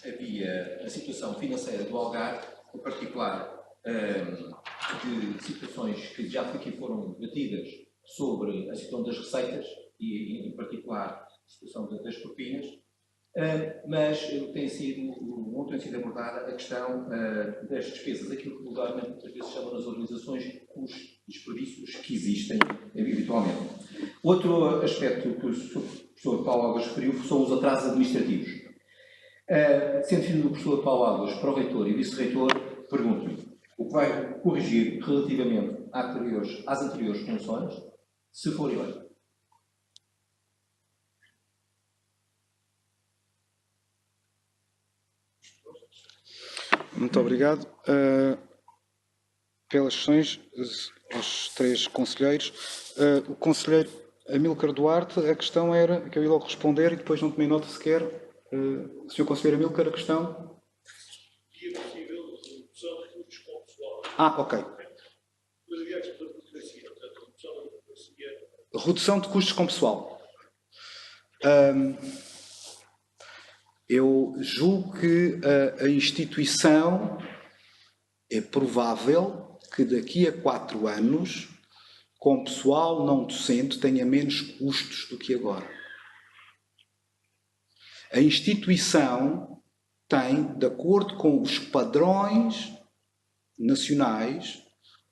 havia a situação financeira do Algarve, em particular de situações que já aqui foram debatidas sobre a situação das receitas e, em particular, a situação das propinas, mas não tem sido abordada a questão das despesas, aquilo que vulgarmente muitas vezes chamam nas organizações custos e desperdícios que existem habitualmente. Outro aspecto que o professor Paulo Alves referiu são os atrasos administrativos. Sendo filho do professor Paulo Alves para o reitor e vice-reitor, pergunto-lhe o que vai corrigir relativamente às anteriores funções, se for eleito. Muito obrigado pelas questões aos três conselheiros. O conselheiro Amílcar Duarte, a questão era, que eu ia logo responder e depois não tomei nota sequer. Sr. Conselheiro Amílcar, a questão? E é possível redução de custos com o pessoal. Ok. Depois havia a questão da burocracia, portanto, a redução da burocracia. Redução de custos com pessoal. Eu julgo que a instituição é provável que daqui a 4 anos, com pessoal não docente, tenha menos custos do que agora. A instituição tem, de acordo com os padrões nacionais,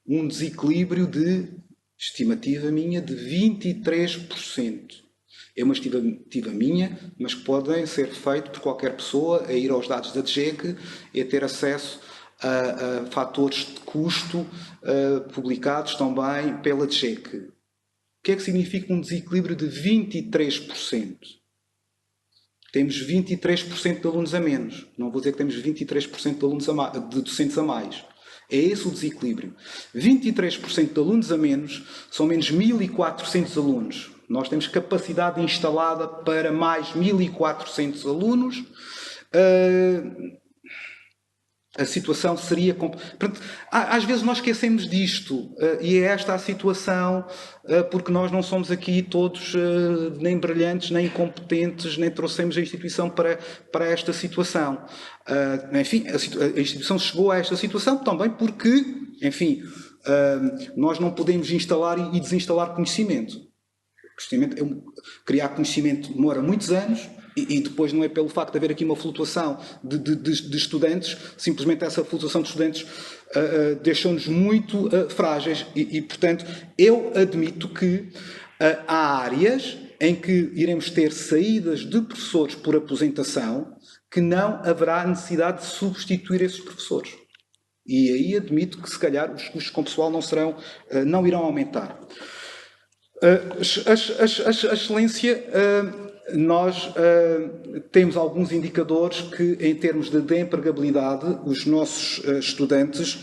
um desequilíbrio de, estimativa minha, de 23%. É uma estimativa minha, mas que podem ser feito por qualquer pessoa a ir aos dados da DGEC e a ter acesso a fatores de custo publicados também pela DGEC. O que é que significa um desequilíbrio de 23%? Temos 23% de alunos a menos. Não vou dizer que temos 23% de, de docentes a mais. É esse o desequilíbrio. 23% de alunos a menos são menos 1.400 alunos. Nós temos capacidade instalada para mais 1.400 alunos. A situação seria... Portanto, às vezes nós esquecemos disto, e é esta a situação, porque nós não somos aqui todos nem brilhantes, nem incompetentes, nem trouxemos a instituição para esta situação. Enfim, a instituição chegou a esta situação também porque, enfim, nós não podemos instalar e desinstalar conhecimento. Criar conhecimento demora muitos anos, e depois não é pelo facto de haver aqui uma flutuação de estudantes, simplesmente essa flutuação de estudantes deixou-nos muito frágeis e, portanto, eu admito que há áreas em que iremos ter saídas de professores por aposentação que não haverá necessidade de substituir esses professores. E aí admito que, se calhar, os custos com pessoal não irão aumentar. A excelência... Nós temos alguns indicadores que, em termos de empregabilidade, os nossos estudantes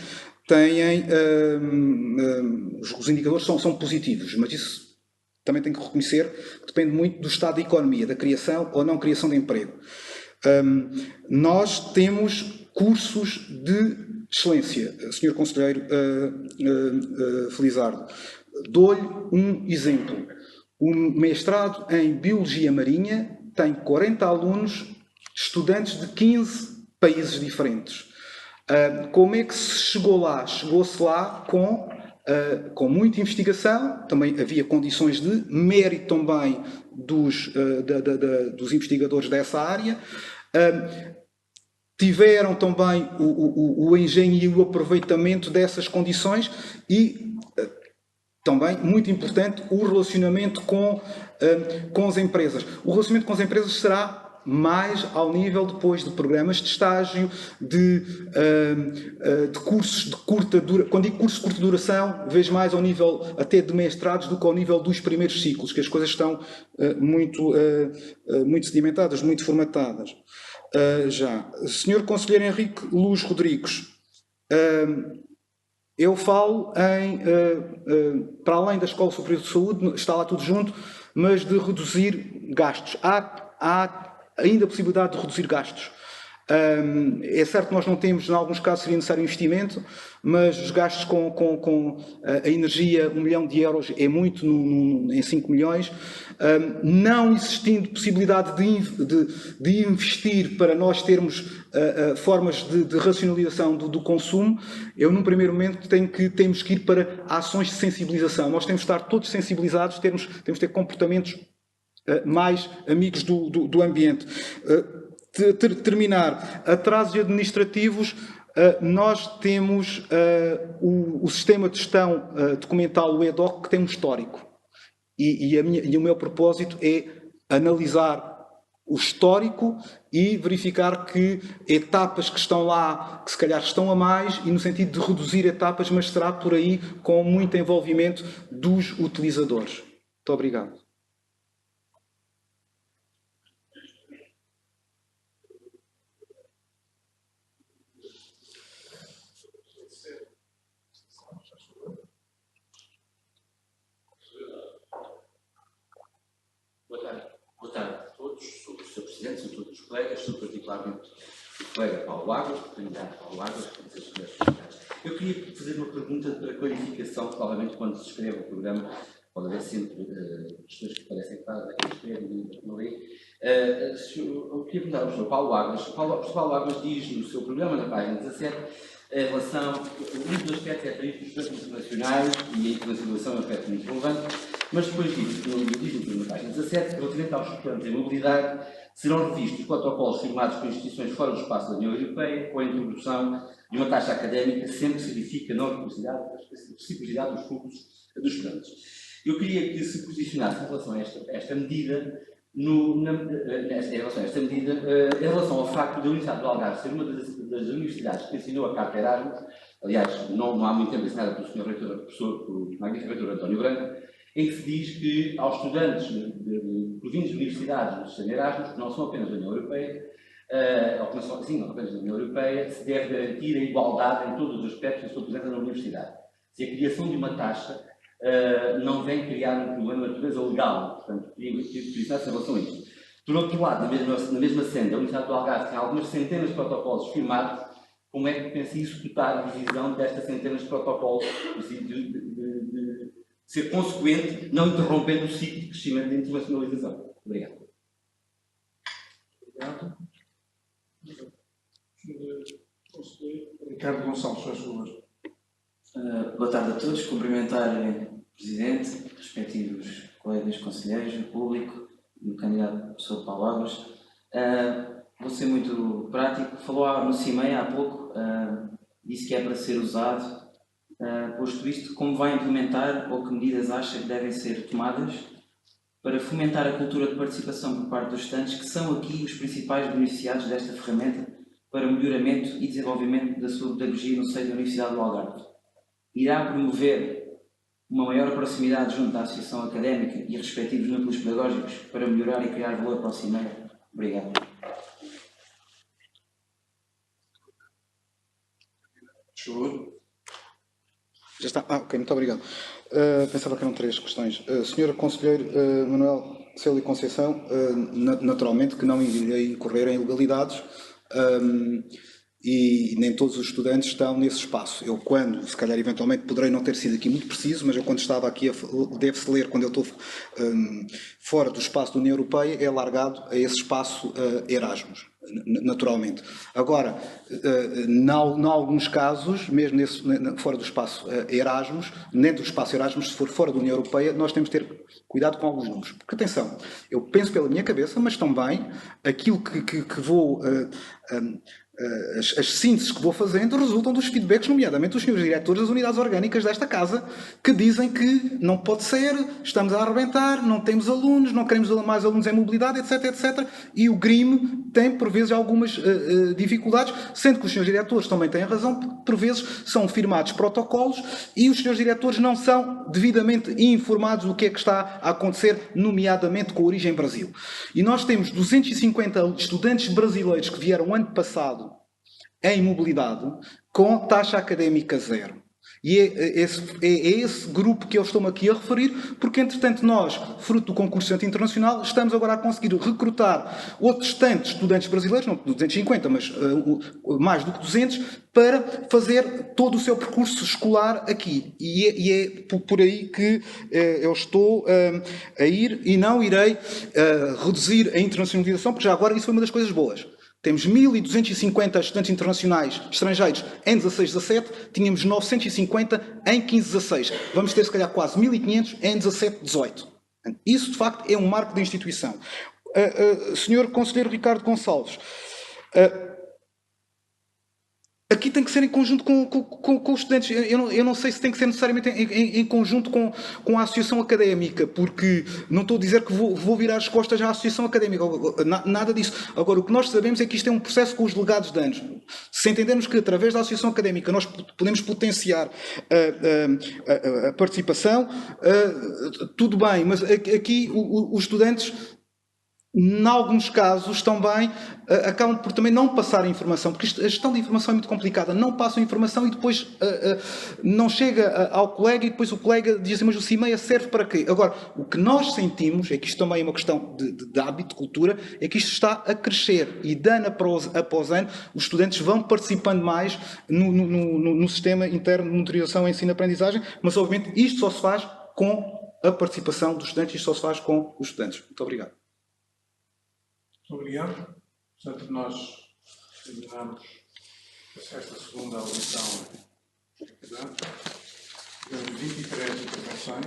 têm... os indicadores são positivos, mas isso também tem que reconhecer que depende muito do estado da economia, da criação ou não criação de emprego. Nós temos cursos de excelência, Sr. Conselheiro Felizardo. Dou-lhe um exemplo. O mestrado em Biologia Marinha tem 40 alunos, estudantes de 15 países diferentes. Como é que se chegou lá? Chegou-se lá com muita investigação, também havia condições de mérito também dos investigadores dessa área. Tiveram também o engenho e o aproveitamento dessas condições e... Também, muito importante, o relacionamento com as empresas. O relacionamento com as empresas será mais ao nível depois de programas de estágio, de cursos de curta duração. Quando digo cursos de curta duração, vejo mais ao nível até de mestrados do que ao nível dos primeiros ciclos, que as coisas estão muito sedimentadas, muito formatadas. Sr. Conselheiro Henrique Luz Rodrigues, eu falo para além da Escola Superior de Saúde, está lá tudo junto, mas de reduzir gastos. Há ainda a possibilidade de reduzir gastos. É certo que nós não temos, em alguns casos seria necessário investimento, mas os gastos com a energia, 1 milhão de euros é muito em 5 milhões. Não existindo possibilidade de investir para nós termos formas de racionalização do consumo, eu num primeiro momento temos que ir para ações de sensibilização. Nós temos de estar todos sensibilizados, temos de ter comportamentos mais amigos do ambiente. Terminar, atrasos administrativos, nós temos o sistema de gestão documental, o EDOC, que tem um histórico. E o meu propósito é analisar o histórico e verificar que etapas que estão lá, que se calhar estão a mais, e no sentido de reduzir etapas, mas será por aí com muito envolvimento dos utilizadores. Muito obrigado. Boa tarde a todos, sou o Sr. Presidente, sou todos os colegas, sou particularmente o colega Paulo Águas, o candidato Paulo Águas, eu queria fazer uma pergunta para clarificação, provavelmente quando se escreve o programa, pode haver sempre questões que parecem claras, quem escreve e não lê. Eu queria perguntar ao Sr. Paulo Águas, o Paulo Águas diz no seu programa, na página 17, em relação, um dos aspectos é para os estudantes internacionais e a internacionalização é um aspecto muito relevante, mas depois diz no página 17, relativamente aos estudantes em mobilidade, serão revistos os protocolos firmados por instituições fora do espaço da União Europeia com a introdução de uma taxa académica sempre que se verifica a não reciprocidade dos fluxos dos estudantes. Eu queria que se posicionasse em relação a esta medida, em relação ao facto da Universidade do Algarve ser uma das universidades que assinou a Carta Erasmus, aliás, não há muito tempo assinada pelo Sr. Reitor, pelo magnífico Reitor António Branco, em que se diz que aos estudantes provindos de universidades do sistema Erasmus, que não são apenas da União Europeia, ou que não são apenas da União Europeia, se deve garantir a igualdade em todos os aspectos da sua presença na universidade. Se a criação de uma taxa não vem criar um problema de natureza legal, portanto, queria posicionar-se em relação a isto. Por outro lado, na mesma senda, a Universidade do Algarve tem algumas centenas de protocolos firmados. Como é que pensa executar a revisão destas centenas de protocolos, de ser consequente, não interrompendo o ciclo de crescimento da internacionalização? Obrigado. Obrigado. Ricardo Gonçalves, faz favor. Boa tarde a todos. Cumprimentar o Presidente, respectivos colegas conselheiros, o público e o candidato professor Paulo Águas. Vou ser muito prático. Falou no CIMEI há pouco, disse que é para ser usado. Posto isto, como vai implementar ou que medidas acha que devem ser tomadas para fomentar a cultura de participação por parte dos estudantes, que são aqui os principais beneficiados desta ferramenta para melhoramento e desenvolvimento da sua pedagogia no seio da Universidade do Algarve? Irá promover uma maior proximidade junto da Associação Académica e respectivos núcleos pedagógicos para melhorar e criar valor para o CIMEI? Obrigado. Já está. Ok, muito obrigado. Pensava que eram 3 questões. Senhor Conselheiro Manuel Célio Conceição, naturalmente que não irei incorrer em ilegalidades e nem todos os estudantes estão nesse espaço. Eu se calhar eventualmente poderei não ter sido aqui muito preciso, mas eu quando estava aqui, deve-se ler, quando eu estou fora do espaço da União Europeia, é alargado a esse espaço Erasmus, naturalmente. Agora, em alguns casos, mesmo fora do espaço Erasmus, nem do espaço Erasmus, se for fora da União Europeia, nós temos de ter cuidado com alguns números. Porque, atenção, eu penso pela minha cabeça, mas também aquilo que vou... as sínteses que vou fazendo resultam dos feedbacks, nomeadamente dos senhores diretores das unidades orgânicas desta casa, que dizem que não pode ser, estamos a arrebentar, não temos alunos, não queremos mais alunos em mobilidade, etc, etc. E o GRIM tem, por vezes, algumas dificuldades, sendo que os senhores diretores também têm razão, porque, por vezes, são firmados protocolos e os senhores diretores não são devidamente informados do que é que está a acontecer, nomeadamente com a origem Brasil. E nós temos 250 estudantes brasileiros que vieram ano passado em mobilidade com taxa académica 0. E é esse grupo que eu estou-me aqui a referir, porque, entretanto, nós, fruto do concurso internacional, estamos agora a conseguir recrutar outros tantos estudantes brasileiros, não 250, mas mais do que 200, para fazer todo o seu percurso escolar aqui. E é por aí que eu estou a ir e não irei reduzir a internacionalização, porque já agora isso foi uma das coisas boas. Temos 1.250 estudantes internacionais estrangeiros em 16-17, tínhamos 950 em 15-16. Vamos ter, se calhar, quase 1.500 em 17-18. Isso, de facto, é um marco da instituição. Senhor Conselheiro Ricardo Gonçalves, aqui tem que ser em conjunto com os estudantes. Eu não sei se tem que ser necessariamente em conjunto com a associação académica, porque não estou a dizer que vou virar as costas à associação académica, nada disso. Agora, o que nós sabemos é que isto é um processo com os delegados de anos. Se entendermos que através da associação académica nós podemos potenciar a participação, tudo bem, mas aqui os estudantes, em alguns casos, também acabam por também não passar a informação, porque a gestão de informação é muito complicada. Não passam a informação e depois não chega ao colega e depois o colega diz assim, mas o CIMEIA serve para quê? Agora, o que nós sentimos, é que isto também é uma questão de hábito, de cultura, é que isto está a crescer e de ano após ano os estudantes vão participando mais no sistema interno de monitorização, ensino e aprendizagem, mas obviamente isto só se faz com a participação dos estudantes, isto só se faz com os estudantes. Muito obrigado. Muito obrigado. Portanto, nós terminamos esta segunda audição estudante. Tivemos 23 intervenções,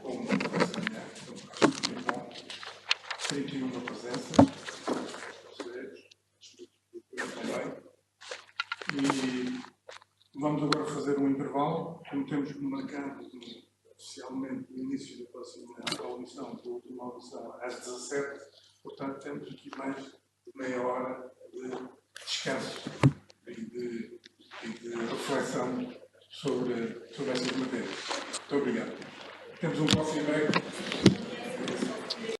com uma presença de mulher, então acho que é bom. 31 presenças, também. E vamos agora fazer um intervalo, como temos marcado oficialmente no início da próxima audição, da última audição, às 17h. Portanto, temos aqui mais de meia hora de descanso e de reflexão sobre essas matérias. Muito obrigado. Temos um coffee break.